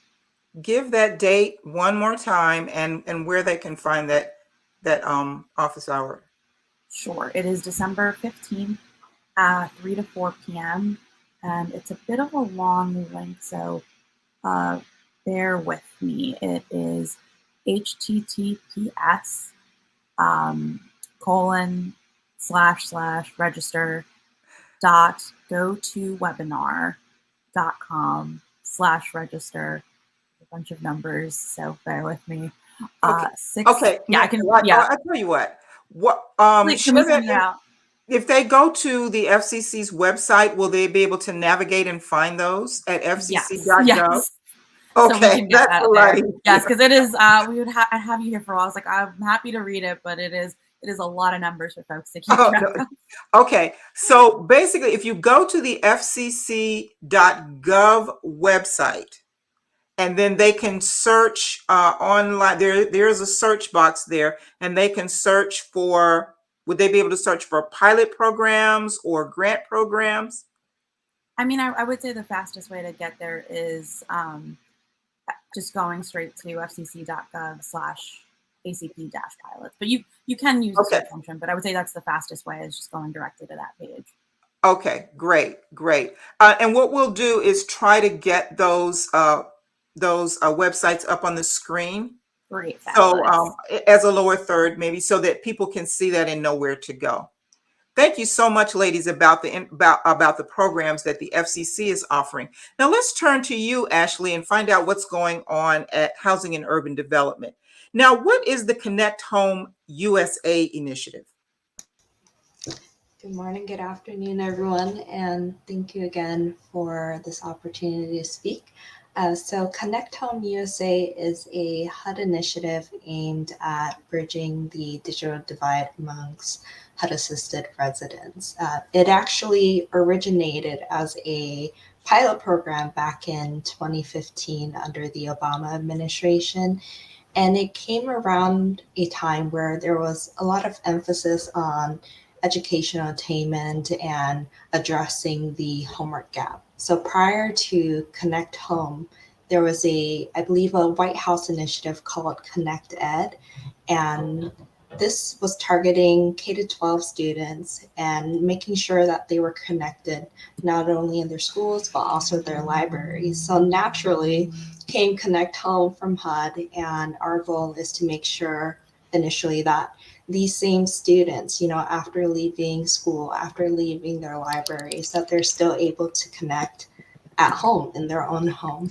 Give that date one more time and where they can find that office hour. Sure. It is December 15th, 3 to 4 p.m. And it's a bit of a long link, so bear with me. It is https:// colon//register.gotowebinar.com/register. A bunch of numbers, so bear with me. Okay. Six. Okay. Yeah, I can. Yeah. Yeah. I tell you what. Please, can Share we send that you out? if they go to the FCC's website, will they be able to navigate and find those at Yes. fcc.gov? Yes. So we Okay, can get that's that a lot there. easier. Yes, because it is. We would I'd have you here for a while. I was like, I'm happy to read it, but it is a lot of numbers for folks to keep Oh, track no. of. Okay, so basically, if you go to the fcc.gov website, and then they can search online. There's a search box there, and they can search for. Would they be able to search for pilot programs or grant programs? I mean, I would say the fastest way to get there is just going straight to fcc.gov/acp-pilots. But you can use a search function, but I would say that's the fastest way, is just going directly to that page. Okay, great. And what we'll do is try to get those websites up on the screen. Great, So fabulous. as a lower third, maybe, so that people can see that and know where to go. Thank you so much, ladies, about the programs that the FCC is offering. Now let's turn to you, Ashley, and find out what's going on at Housing and Urban Development. Now, what is the Connect Home USA initiative? Good morning, good afternoon, everyone, and thank you again for this opportunity to speak. So Connect Home USA is a HUD initiative aimed at bridging the digital divide amongst HUD-assisted residents. It actually originated as a pilot program back in 2015 under the Obama administration. And it came around a time where there was a lot of emphasis on educational attainment and addressing the homework gap. So prior to Connect Home, there was I believe, a White House initiative called Connect Ed. And this was targeting K-12 students and making sure that they were connected not only in their schools, but also their libraries. So naturally came Connect Home from HUD, and our goal is to make sure initially that these same students, after leaving school, after leaving their libraries, that they're still able to connect at home, in their own home.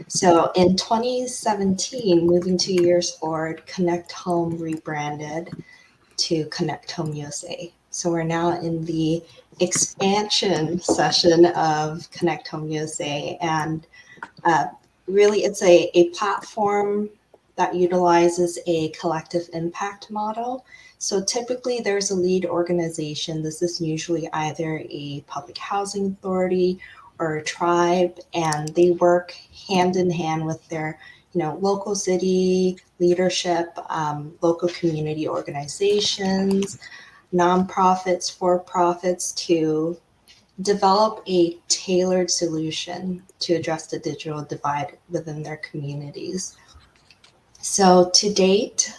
So in 2017, moving 2 years forward, Connect Home rebranded to Connect Home USA. So we're now in the expansion session of Connect Home USA. And really, it's a platform that utilizes a collective impact model. So typically there's a lead organization. This is usually either a public housing authority or a tribe, and they work hand in hand with their local city leadership, local community organizations, nonprofits, for-profits, to develop a tailored solution to address the digital divide within their communities. So to date,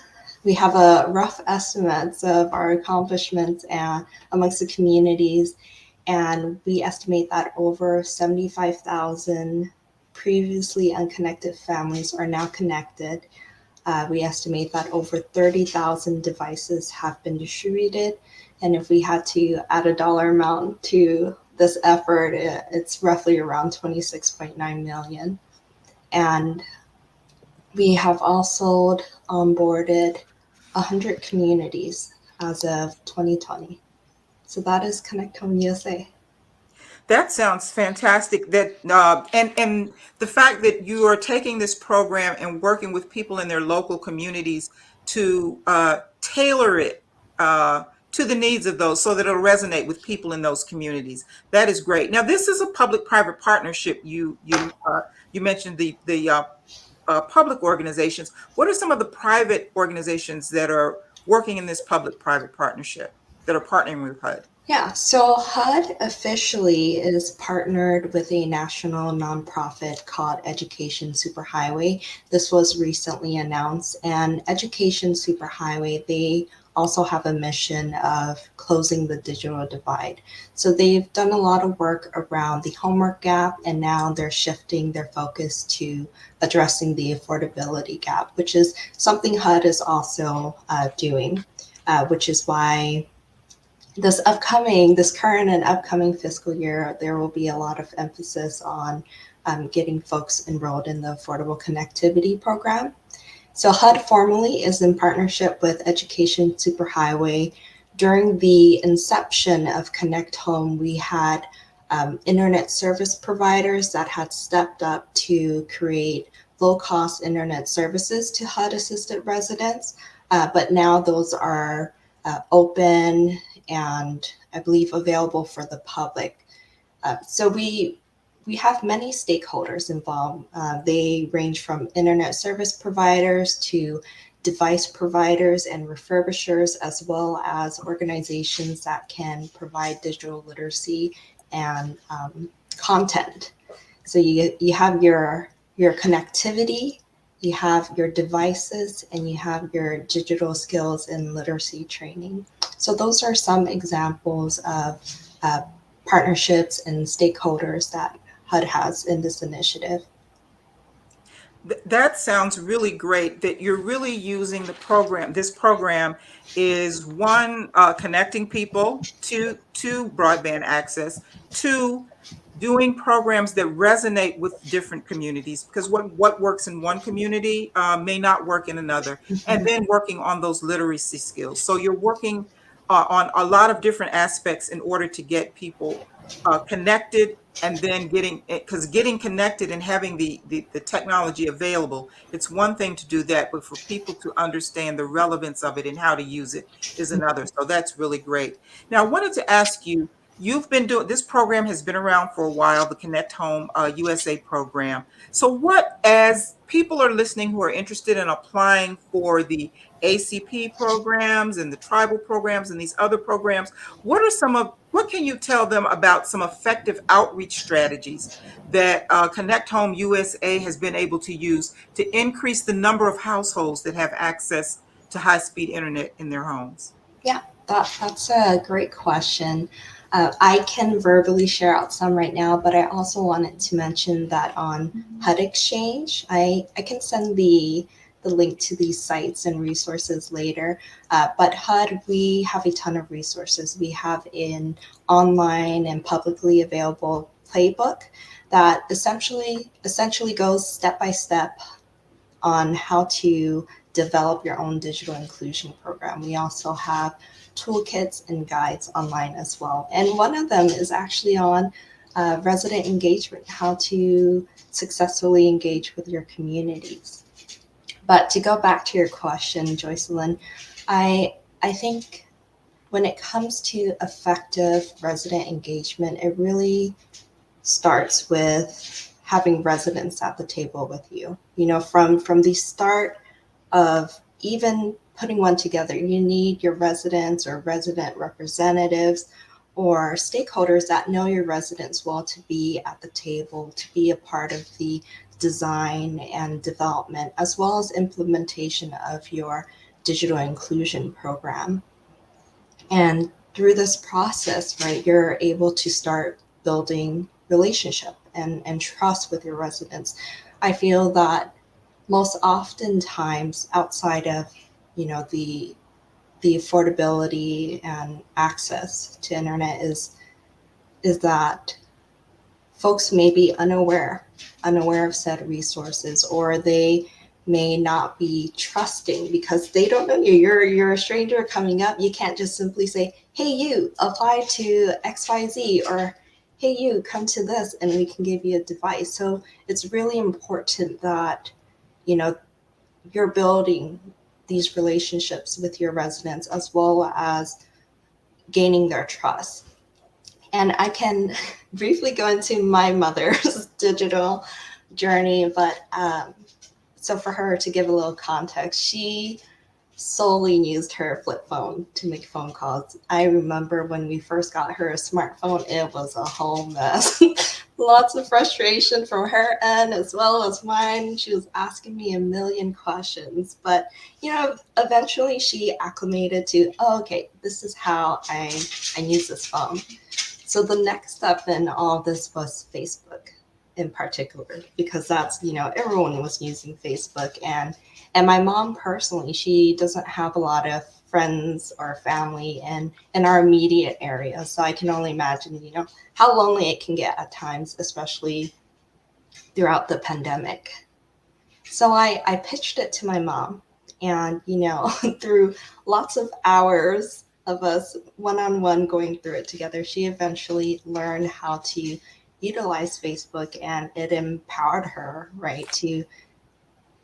we have a rough estimates of our accomplishments amongst the communities, and we estimate that over 75,000 previously unconnected families are now connected. We estimate that over 30,000 devices have been distributed, and if we had to add a dollar amount to this effort, it's roughly around 26.9 million. And we have also onboarded 100 communities as of 2020. So that is Connect Home USA. That sounds fantastic. That and the fact that you are taking this program and working with people in their local communities to tailor it to the needs of those, so that it'll resonate with people in those communities. That is great. Now, this is a public-private partnership. You mentioned the public organizations. What are some of the private organizations that are working in this public-private partnership, that are partnering with HUD? Yeah, so HUD officially is partnered with a national nonprofit called Education Superhighway. This was recently announced, and Education Superhighway, they also have a mission of closing the digital divide. So they've done a lot of work around the homework gap, and now they're shifting their focus to addressing the affordability gap, which is something HUD is also doing, which is why this current and upcoming fiscal year, there will be a lot of emphasis on getting folks enrolled in the Affordable Connectivity Program. So HUD formally is in partnership with Education Superhighway. During the inception of Connect Home, we had internet service providers that had stepped up to create low-cost internet services to HUD-assisted residents, but now those are open and I believe available for the public. So we have many stakeholders involved. They range from internet service providers to device providers and refurbishers, as well as organizations that can provide digital literacy and content. So you have your connectivity, you have your devices, and you have your digital skills and literacy training. So those are some examples of partnerships and stakeholders that HUD has in this initiative. That sounds really great, that you're really using the program. This program is one, connecting people to broadband access, two, doing programs that resonate with different communities, because what works in one community may not work in another, and then working on those literacy skills. So you're working on a lot of different aspects in order to get people connected, and then getting connected and having the technology available, it's one thing to do that, but for people to understand the relevance of it and how to use it is another. So that's really great. Now, I wanted to ask you, you've been doing, this program has been around for a while, the Connect Home USA program. So what, as people are listening who are interested in applying for the ACP programs and the tribal programs and these other programs, what can you tell them about some effective outreach strategies that Connect Home USA has been able to use to increase the number of households that have access to high-speed internet in their homes? Yeah, that's a great question. I can verbally share out some right now, but I also wanted to mention that on HUD Exchange, I can send the link to these sites and resources later. But HUD, we have a ton of resources. We have an online and publicly available playbook that essentially goes step by step on how to develop your own digital inclusion program. We also have toolkits and guides online as well. And one of them is actually on resident engagement, how to successfully engage with your communities. But to go back to your question, Joycelyn, I think when it comes to effective resident engagement, it really starts with having residents at the table with you. You know, from the start of even putting one together, you need your residents or resident representatives or stakeholders that know your residents well to be at the table, to be a part of the design and development, as well as implementation of your digital inclusion program. And through this process, right, you're able to start building relationship and trust with your residents. I feel that most oftentimes outside of, you know, the affordability and access to internet is that folks may be unaware of said resources, or they may not be trusting because they don't know you. You're a stranger coming up. You can't just simply say, hey, you apply to XYZ, or hey, you come to this and we can give you a device. So it's really important that, you know, you're building these relationships with your residents as well as gaining their trust. And I can briefly go into my mother's digital journey, but so for her, to give a little context, she solely used her flip phone to make phone calls. I remember when we first got her a smartphone, it was a whole mess. Lots of frustration from her end as well as mine. She was asking me a million questions, but eventually she acclimated to, oh, okay, this is how I use this phone. So the next step in all of this was Facebook in particular, because that's, everyone was using Facebook. And my mom personally, she doesn't have a lot of friends or family in our immediate area. So I can only imagine, how lonely it can get at times, especially throughout the pandemic. So I pitched it to my mom, and through lots of hours of us one-on-one going through it together, she eventually learned how to utilize Facebook, and it empowered her, right, to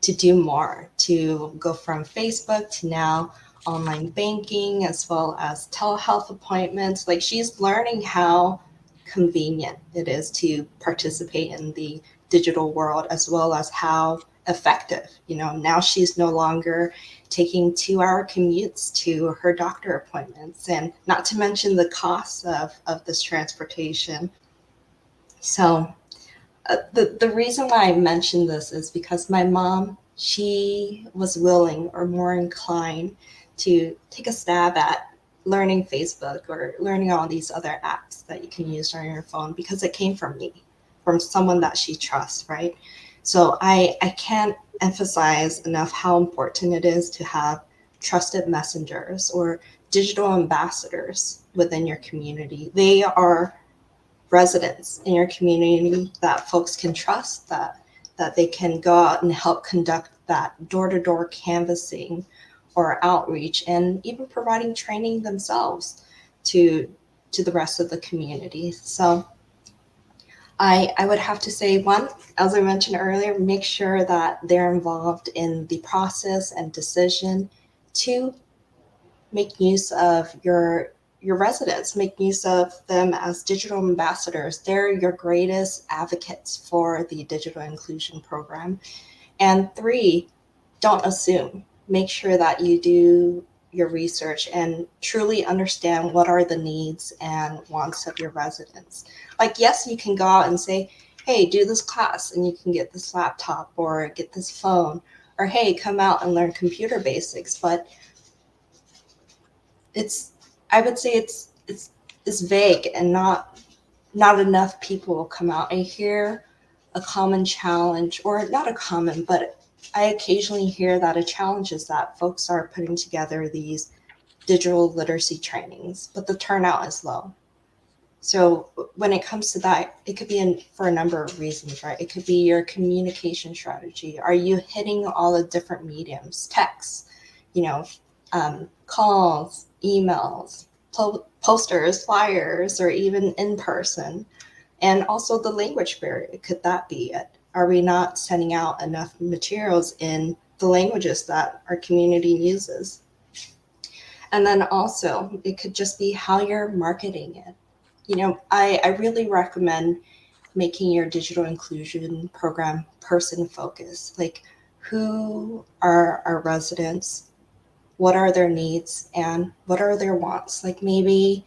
do more, to go from Facebook to now online banking as well as telehealth appointments. Like, she's learning how convenient it is to participate in the digital world, as well as how effective. Now she's no longer taking 2-hour commutes to her doctor appointments, and not to mention the costs of this transportation. So the reason why I mentioned this is because my mom, she was willing or more inclined to take a stab at learning Facebook or learning all these other apps that you can use on your phone, because it came from me, from someone that she trusts, right? So I can't emphasize enough how important it is to have trusted messengers or digital ambassadors within your community. They are residents in your community that folks can trust, that they can go out and help conduct that door-to-door canvassing or outreach, and even providing training themselves to the rest of the community. So I would have to say, one, as I mentioned earlier, make sure that they're involved in the process and decision. Two, make use of your residents, make use of them as digital ambassadors. They're your greatest advocates for the digital inclusion program. And three, don't assume. Make sure that you do your research and truly understand what are the needs and wants of your residents. Like, yes, you can go out and say, hey, do this class and you can get this laptop or get this phone, or hey, come out and learn computer basics. But I would say it's vague, and not enough people will come out. I hear a common challenge, or not a common, but I occasionally hear that a challenge is that folks are putting together these digital literacy trainings, but the turnout is low. So when it comes to that, it could be for a number of reasons, right? It could be your communication strategy. Are you hitting all the different mediums, texts, calls, emails, posters, flyers, or even in person? And also the language barrier, could that be it? Are we not sending out enough materials in the languages that our community uses? And then also, it could just be how you're marketing it. I really recommend making your digital inclusion program person focused. Like, who are our residents? What are their needs and what are their wants? Like, maybe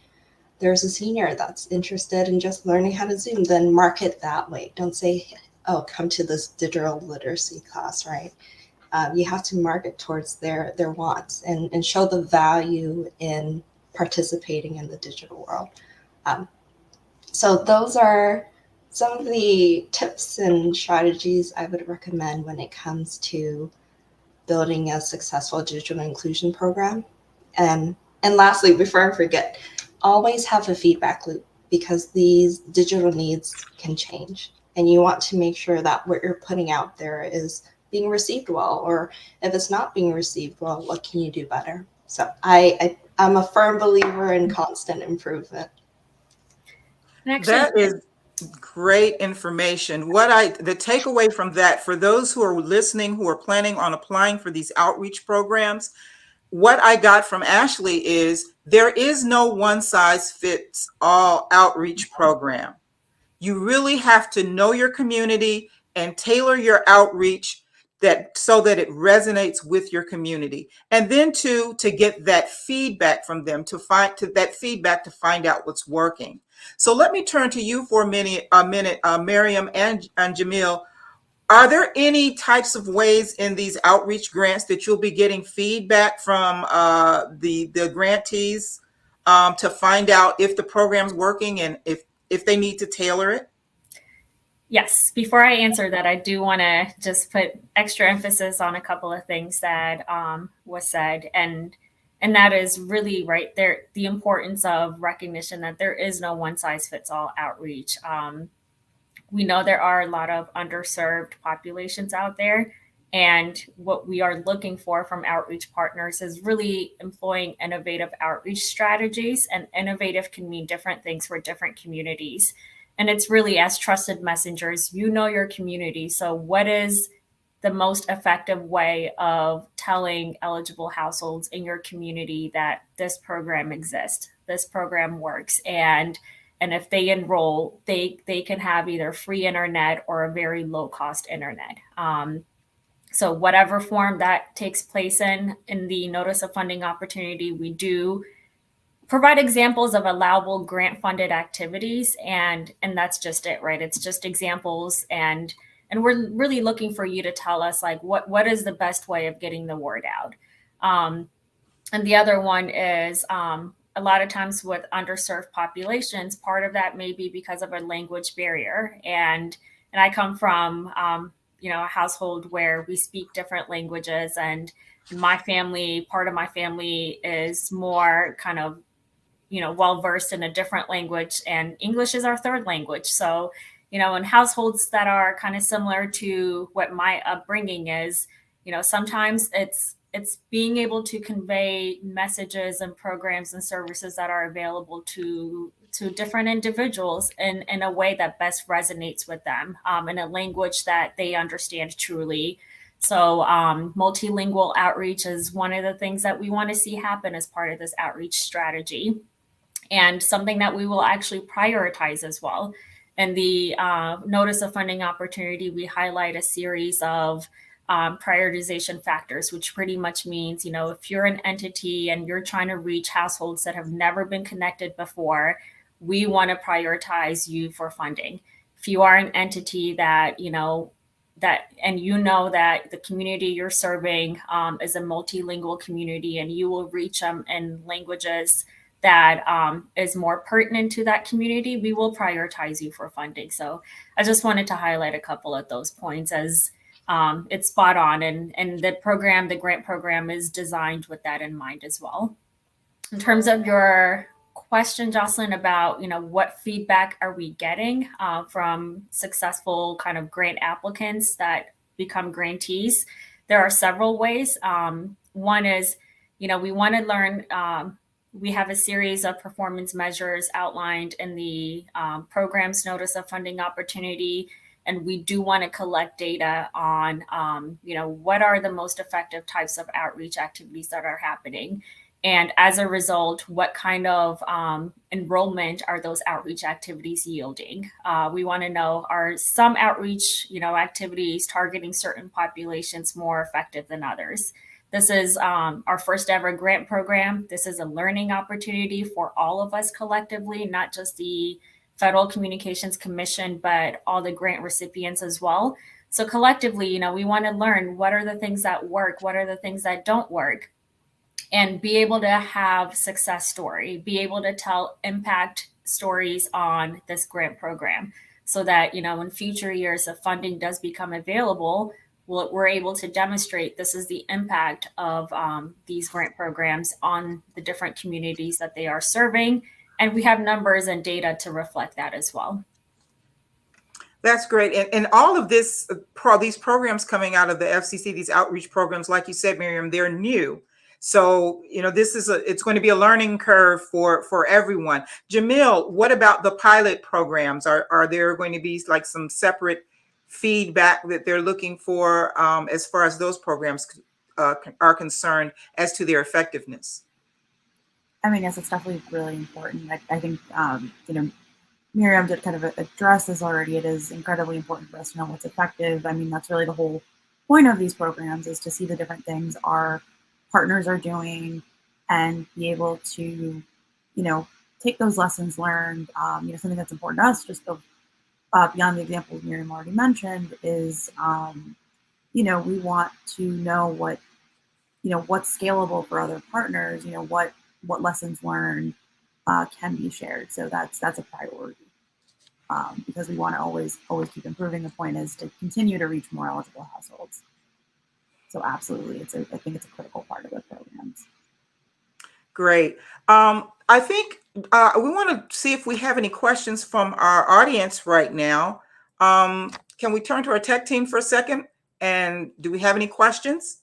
there's a senior that's interested in just learning how to Zoom, then market that way. Don't say, oh, come to this digital literacy class, right? You have to market towards their wants and show the value in participating in the digital world. So those are some of the tips and strategies I would recommend when it comes to building a successful digital inclusion program. And lastly, before I forget, always have a feedback loop, because these digital needs can change. And you want to make sure that what you're putting out there is being received well, or if it's not being received well, what can you do better? So I'm a firm believer in constant improvement. That is great information. The takeaway from that, for those who are listening, who are planning on applying for these outreach programs, what I got from Ashley is there is no one size fits all outreach program. You really have to know your community and tailor your outreach that so that it resonates with your community, and then to get that feedback from them, to find out what's working. So let me turn to you for a minute, Miriam and Jamil. Are there any types of ways in these outreach grants that you'll be getting feedback from the grantees to find out if the program's working and if they need to tailor it? Yes, before I answer that, I do want to just put extra emphasis on a couple of things that was said, and that is really right there, the importance of recognition that there is no one size fits all outreach. We know there are a lot of underserved populations out there, and what we are looking for from outreach partners is really employing innovative outreach strategies, and innovative can mean different things for different communities. And it's really, as trusted messengers, you know your community. So what is the most effective way of telling eligible households in your community that this program exists, this program works, and if they enroll, they can have either free internet or a very low cost internet. So whatever form that takes place in the notice of funding opportunity, we do provide examples of allowable grant funded activities, and that's just it, right? It's just examples, and we're really looking for you to tell us like what is the best way of getting the word out. And the other one is a lot of times with underserved populations, part of that may be because of a language barrier, and I come from a household where we speak different languages, and part of my family is more kind of well versed in a different language, and English is our third language. So, in households that are kind of similar to what my upbringing is, sometimes it's being able to convey messages and programs and services that are available to different individuals in a way that best resonates with them, in a language that they understand truly. So multilingual outreach is one of the things that we want to see happen as part of this outreach strategy, and something that we will actually prioritize as well. In the notice of funding opportunity, we highlight a series of prioritization factors, which pretty much means, if you're an entity and you're trying to reach households that have never been connected before, we want to prioritize you for funding. If you are an entity that, that the community you're serving is a multilingual community, and you will reach them in languages that is more pertinent to that community, we will prioritize you for funding. So I just wanted to highlight a couple of those points, as it's spot on, and the grant program is designed with that in mind as well. In terms of your question, Jocelyn, about what feedback are we getting from successful kind of grant applicants that become grantees, there are several ways. One is, we want to learn. We have a series of performance measures outlined in the program's notice of funding opportunity, and we do want to collect data on, what are the most effective types of outreach activities that are happening. And as a result, what kind of enrollment are those outreach activities yielding? We want to know, are some outreach, activities targeting certain populations more effective than others? This is our first ever grant program. This is a learning opportunity for all of us collectively, not just the Federal Communications Commission, but all the grant recipients as well. So collectively, we want to learn what are the things that work, what are the things that don't work, and be able to have success story, be able to tell impact stories on this grant program, so that, in future years, if funding does become available, we're able to demonstrate this is the impact of these grant programs on the different communities that they are serving. And we have numbers and data to reflect that as well. That's great. And all of this, these programs coming out of the FCC, these outreach programs, like you said, Miriam, they're new. So, it's going to be a learning curve for everyone. Jamil, what about the pilot programs? Are there going to be like some separate feedback that they're looking for as far as those programs are concerned as to their effectiveness? I mean, yes, it's definitely really important. I think, Miriam did kind of address this already. It is incredibly important for us to know what's effective. I mean, that's really the whole point of these programs is to see the different things our partners are doing and be able to, take those lessons learned. Something that's important to us, just beyond the examples Miriam already mentioned, is, we want to know what's scalable for other partners. What lessons learned can be shared. So that's a priority. Because we want to always keep improving. The point is to continue to reach more eligible households. So absolutely, I think it's a critical part of the programs. Great. I think we want to see if we have any questions from our audience right now. Can we turn to our tech team for a second? And do we have any questions?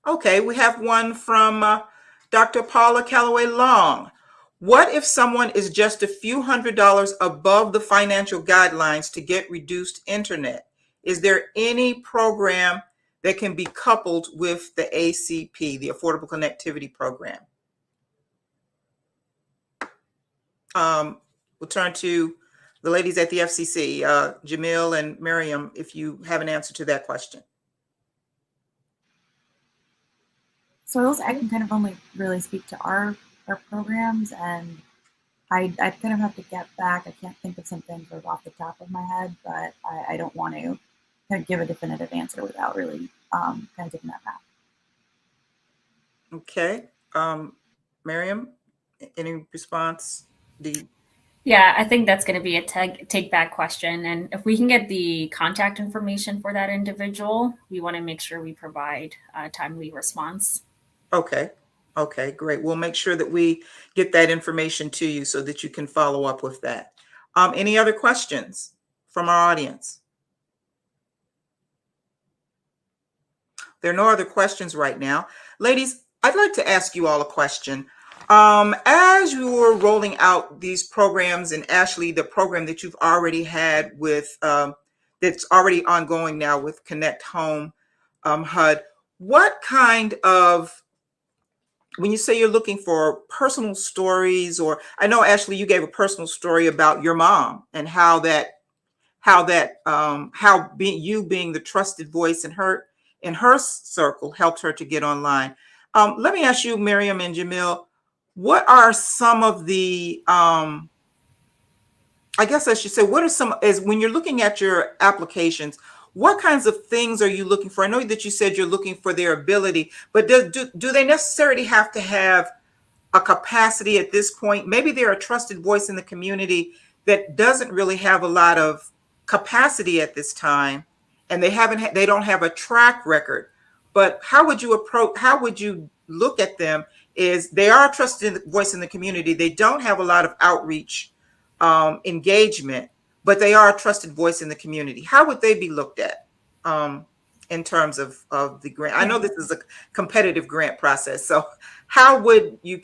Okay, we have one from Dr. Paula Calloway Long. What if someone is just a few $100s above the financial guidelines to get reduced internet? Is there any program that can be coupled with the ACP, the Affordable Connectivity Program? We'll turn to the ladies at the FCC, Jamil and Miriam, if you have an answer to that question. So I can kind of only really speak to our programs, and I kind of have to get back. I can't think of something sort of off the top of my head, but I don't want to kind of give a definitive answer without really kind of taking that back. Okay. Miriam, any response? Yeah, I think that's going to be a take back question. And if we can get the contact information for that individual, we want to make sure we provide a timely response. Okay. Okay, great. We'll make sure that we get that information to you so that you can follow up with that. Any other questions from our audience? There are no other questions right now. Ladies, I'd like to ask you all a question. As you were rolling out these programs, and Ashley, the program that you've already had with, that's already ongoing now with Connect Home HUD, what kind of, when you say you're looking for personal stories, or I know, Ashley, you gave a personal story about your mom and how being the trusted voice in her circle helped her to get online. Let me ask you, Miriam and Jamil, what are some of the, I guess I should say, what are some, as when you're looking at your applications, what kinds of things are you looking for? I know that you said you're looking for their ability, but do they necessarily have to have a capacity at this point? Maybe they're a trusted voice in the community that doesn't really have a lot of capacity at this time, and they don't have a track record. But how would you look at them? Is they are a trusted voice in the community. They don't have a lot of outreach engagement, but they are a trusted voice in the community. How would they be looked at in terms of the grant? I know this is a competitive grant process, so how would you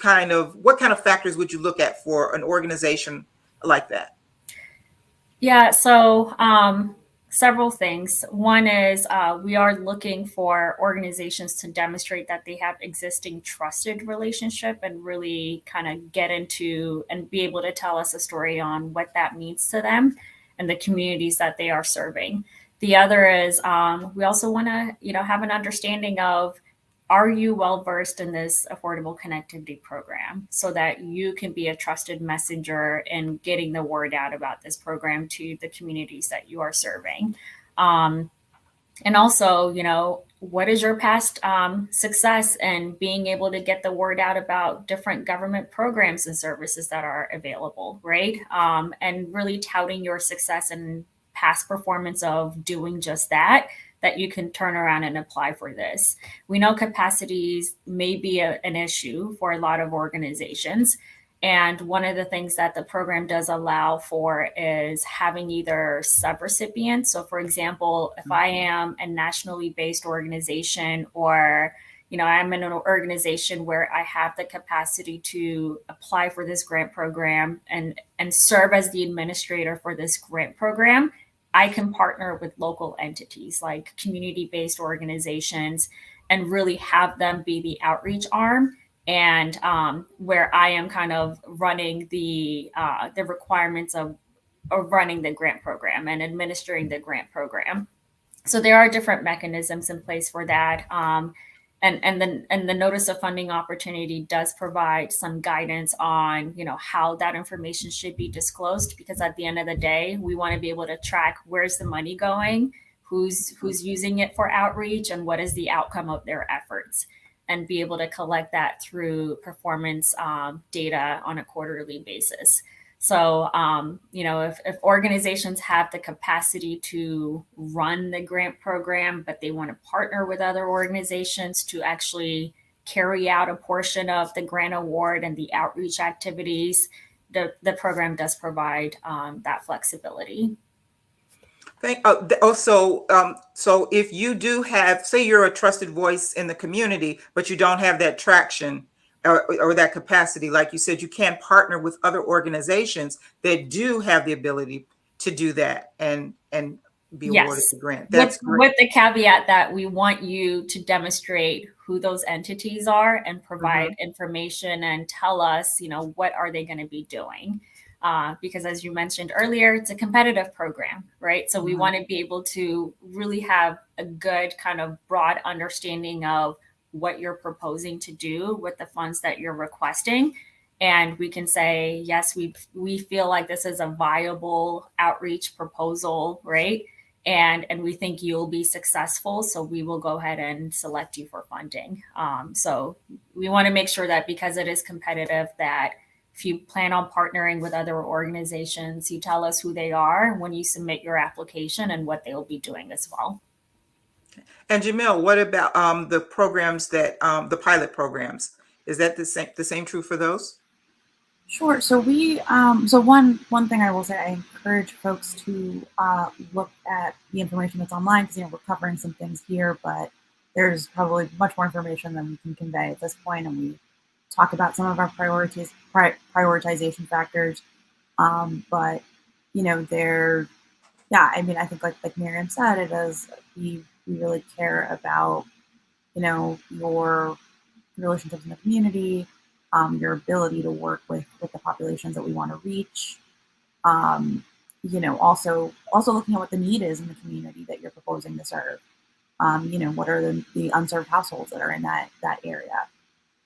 what kind of factors would you look at for an organization like that? Yeah, so several things. One is we are looking for organizations to demonstrate that they have existing trusted relationship and really kind of get into and be able to tell us a story on what that means to them and the communities that they are serving. The other is we also want to, have an understanding of, are you well versed in this affordable connectivity program so that you can be a trusted messenger in getting the word out about this program to the communities that you are serving? And also, what is your past success in being able to get the word out about different government programs and services that are available, right? And really touting your success and past performance of doing just that you can turn around and apply for this. We know capacities may be an issue for a lot of organizations. And one of the things that the program does allow for is having either subrecipients. So for example, if I am a nationally based organization, or I'm in an organization where I have the capacity to apply for this grant program and serve as the administrator for this grant program, I can partner with local entities like community-based organizations and really have them be the outreach arm, and where I am kind of running the requirements of running the grant program and administering the grant program. So there are different mechanisms in place for that. And the notice of funding opportunity does provide some guidance on, how that information should be disclosed, because at the end of the day, we want to be able to track where's the money going, who's using it for outreach, and what is the outcome of their efforts, and be able to collect that through performance data on a quarterly basis. So, if organizations have the capacity to run the grant program, but they want to partner with other organizations to actually carry out a portion of the grant award and the outreach activities, the program does provide that flexibility. So if you do have, say you're a trusted voice in the community, but you don't have that traction or that capacity, like you said, you can partner with other organizations that do have the ability to do that and be awarded Yes, the grant. That's great. with the caveat that we want you to demonstrate who those entities are and provide information and tell us, what are they going to be doing? Because as you mentioned earlier, it's a competitive program, right? So we want to be able to really have a good kind of broad understanding of what you're proposing to do with the funds that you're requesting. And we can say, yes, we feel like this is a viable outreach proposal, right? And we think you'll be successful, so we will go ahead and select you for funding. So we want to make sure that because it is competitive, that if you plan on partnering with other organizations, you tell us who they are when you submit your application and what they'll be doing as well. And Jamil, what about the programs that the pilot programs? Is that the same true for those? Sure. So one thing I will say, I encourage folks to look at the information that's online, because we're covering some things here, but there's probably much more information than we can convey at this point, and we talk about some of our prioritization factors. But I think like Miriam said, it is we really care about your relationships in the community, your ability to work with the populations that we want to reach. Also looking at what the need is in the community that you're proposing to serve. What are the unserved households that are in that area?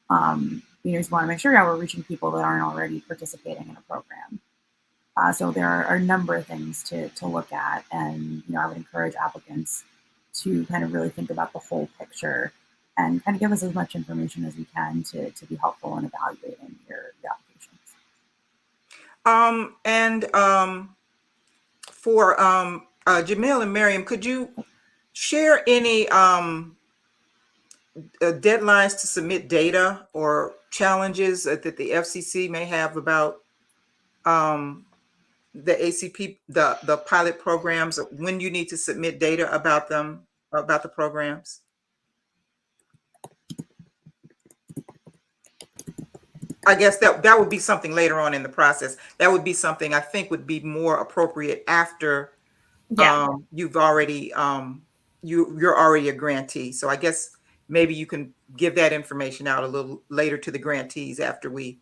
You just want to make sure that we're reaching people that aren't already participating in a program. So there are a number of things to look at, and I would encourage applicants to kind of really think about the whole picture and kind of give us as much information as you can to be helpful in evaluating your applications. For Jamil and Miriam, could you share any deadlines to submit data or challenges that the FCC may have about the ACP, the pilot programs, when you need to submit data about them, about the programs? I guess that would be something later on in the process. That would be something I think would be more appropriate after you've already you're already a grantee. So I guess maybe you can give that information out a little later to the grantees after we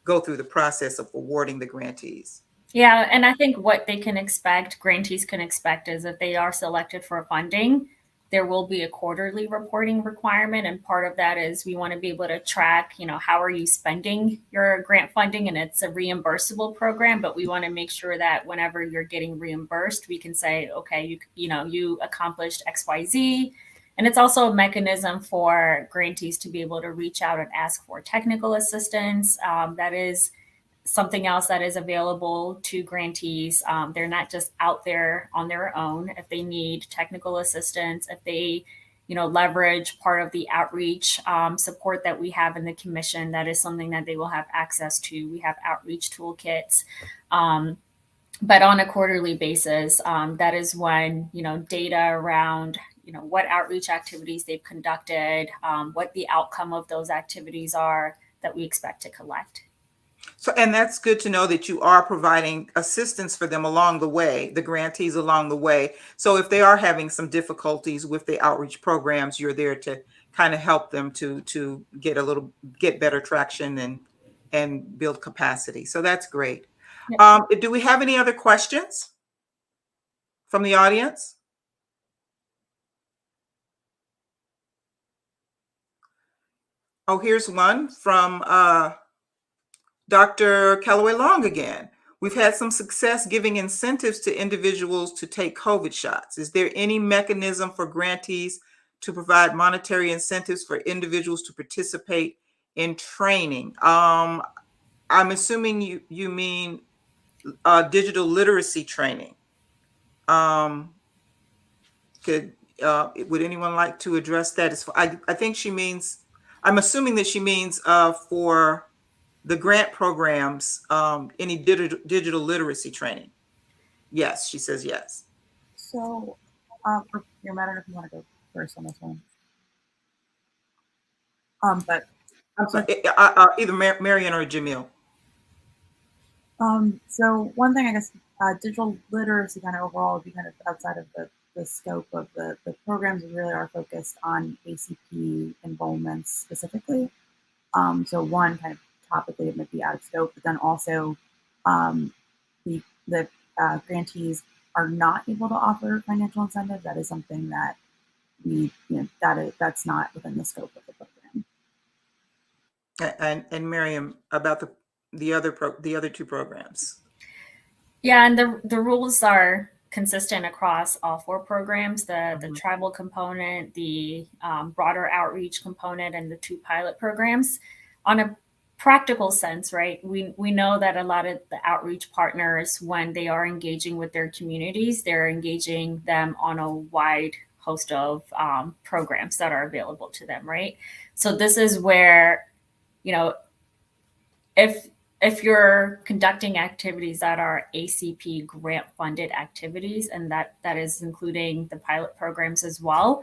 go through the process of awarding the grantees. Yeah, and I think what grantees can expect is if they are selected for funding, there will be a quarterly reporting requirement. And part of that is we want to be able to track, how are you spending your grant funding? And it's a reimbursable program, but we want to make sure that whenever you're getting reimbursed, we can say, okay, you accomplished XYZ. And it's also a mechanism for grantees to be able to reach out and ask for technical assistance. That is something else that is available to grantees. They're not just out there on their own. If they need technical assistance, if they leverage part of the outreach support that we have in the commission, that is something that they will have access to. We have outreach toolkits. But on a quarterly basis, that is when data around what outreach activities they've conducted, what the outcome of those activities are, that we expect to collect. So, and that's good to know that you are providing assistance for them along the way, the grantees along the way. So if they are having some difficulties with the outreach programs, you're there to kind of help them to get better traction and build capacity. So that's great. Do we have any other questions from the audience? Oh, here's one from Dr. Calloway Long again. We've had some success giving incentives to individuals to take COVID shots. Is there any mechanism for grantees to provide monetary incentives for individuals to participate in training? I'm assuming you mean digital literacy training. Would anyone like to address that? I think she means, I'm assuming that she means for the grant programs, any digital literacy training. Yes, she says yes. So, your matter, if you want to go first on this one. But I'm sorry, either Marian or Jamil. So one thing, I guess, digital literacy kind of overall would be kind of outside of the scope of the programs. We really are focused on ACP enrollments specifically. So one kind of topically it might be out of scope, but then also the grantees are not able to offer financial incentives. That is something that that's not within the scope of the program. And Miriam, about the other two programs. Yeah, and the rules are consistent across all 4 programs, the tribal component, the broader outreach component, and the 2 pilot programs. On a practical sense, right, we know that a lot of the outreach partners, when they are engaging with their communities, they're engaging them on a wide host of programs that are available to them, right? So this is where, if you're conducting activities that are ACP grant funded activities, and that is including the pilot programs as well,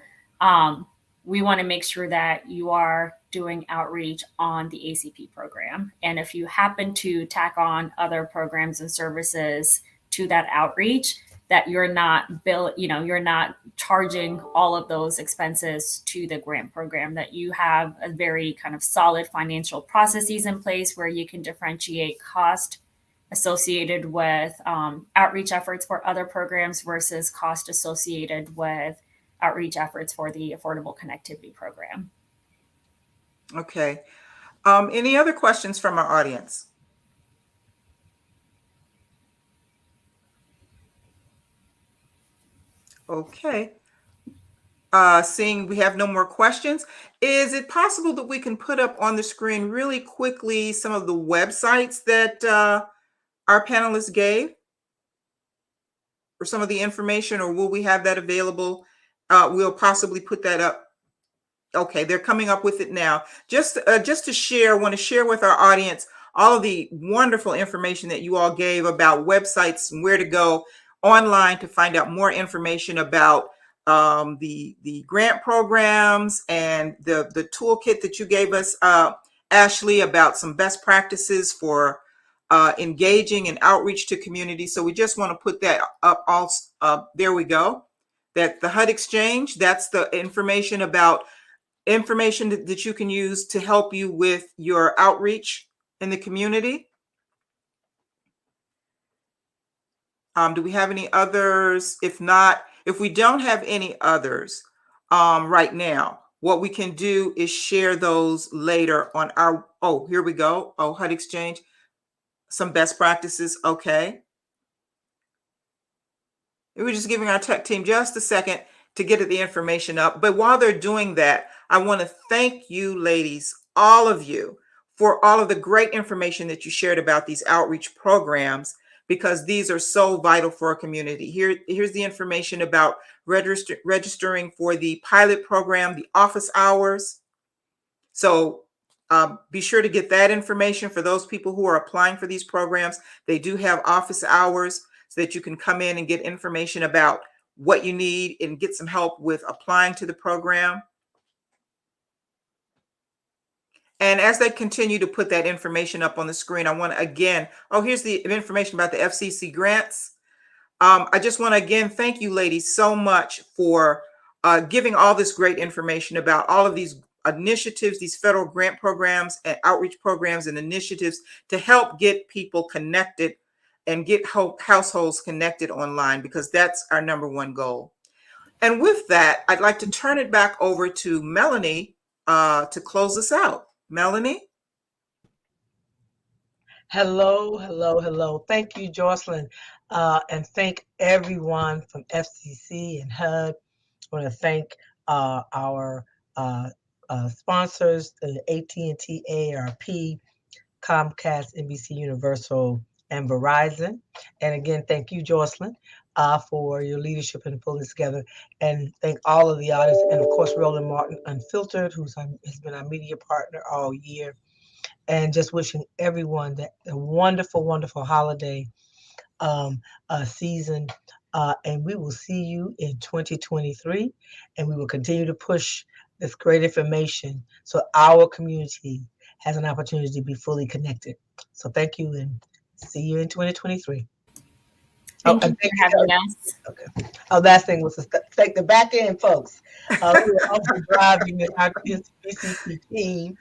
we want to make sure that you are doing outreach on the ACP program. And if you happen to tack on other programs and services to that outreach, that you're not you're not charging all of those expenses to the grant program, that you have a very kind of solid financial processes in place where you can differentiate cost associated with outreach efforts for other programs versus cost associated with outreach efforts for the Affordable Connectivity Program. Okay. Any other questions from our audience? Okay. Seeing we have no more questions, is it possible that we can put up on the screen really quickly some of the websites that our panelists gave, or some of the information, or will we have that available? We'll possibly put that up. Okay, they're coming up with it now. Just to share, I want to share with our audience all of the wonderful information that you all gave about websites and where to go online to find out more information about the grant programs, and the toolkit that you gave us, Ashley, about some best practices for engaging and outreach to communities. So we just want to put that up also. There we go. That the HUD Exchange, that's the information about information that you can use to help you with your outreach in the community. Do we have any others? If not, if we don't have any others right now, what we can do is share those later on our, here we go. HUD Exchange, some best practices. Okay. We're just giving our tech team just a second to get the information up. But while they're doing that, I want to thank you, ladies, all of you, for all of the great information that you shared about these outreach programs, because these are so vital for our community. Here's the information about registering for the pilot program, the office hours. So be sure to get that information for those people who are applying for these programs. They do have office hours so that you can come in and get information about what you need and get some help with applying to the program. And as they continue to put that information up on the screen, I want to again, here's the information about the FCC grants. I just want to again thank you, ladies, so much for giving all this great information about all of these initiatives, these federal grant programs and outreach programs and initiatives to help get people connected and get households connected online, because that's our number one goal. And with that, I'd like to turn it back over to Melanie to close us out. Melanie? Hello, hello, hello. Thank you, Jocelyn. And thank everyone from FCC and HUD. I want to thank our sponsors, the AT&T, AARP, Comcast, NBC Universal, and Verizon. And again, thank you, Jocelyn, for your leadership and pulling this together. And thank all of the audience. And of course, Roland Martin Unfiltered, has been our media partner all year. And just wishing everyone that a wonderful, wonderful holiday season. And we will see you in 2023. And we will continue to push this great information so our community has an opportunity to be fully connected. So thank you, and see you in 2023. Thank you for having us. Okay. Oh, last thing was to thank the back end folks who are also driving our BCP team,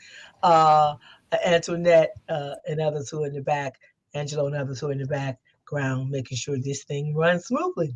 Antoinette and others who are in the back, Angelo and others who are in the background, making sure this thing runs smoothly.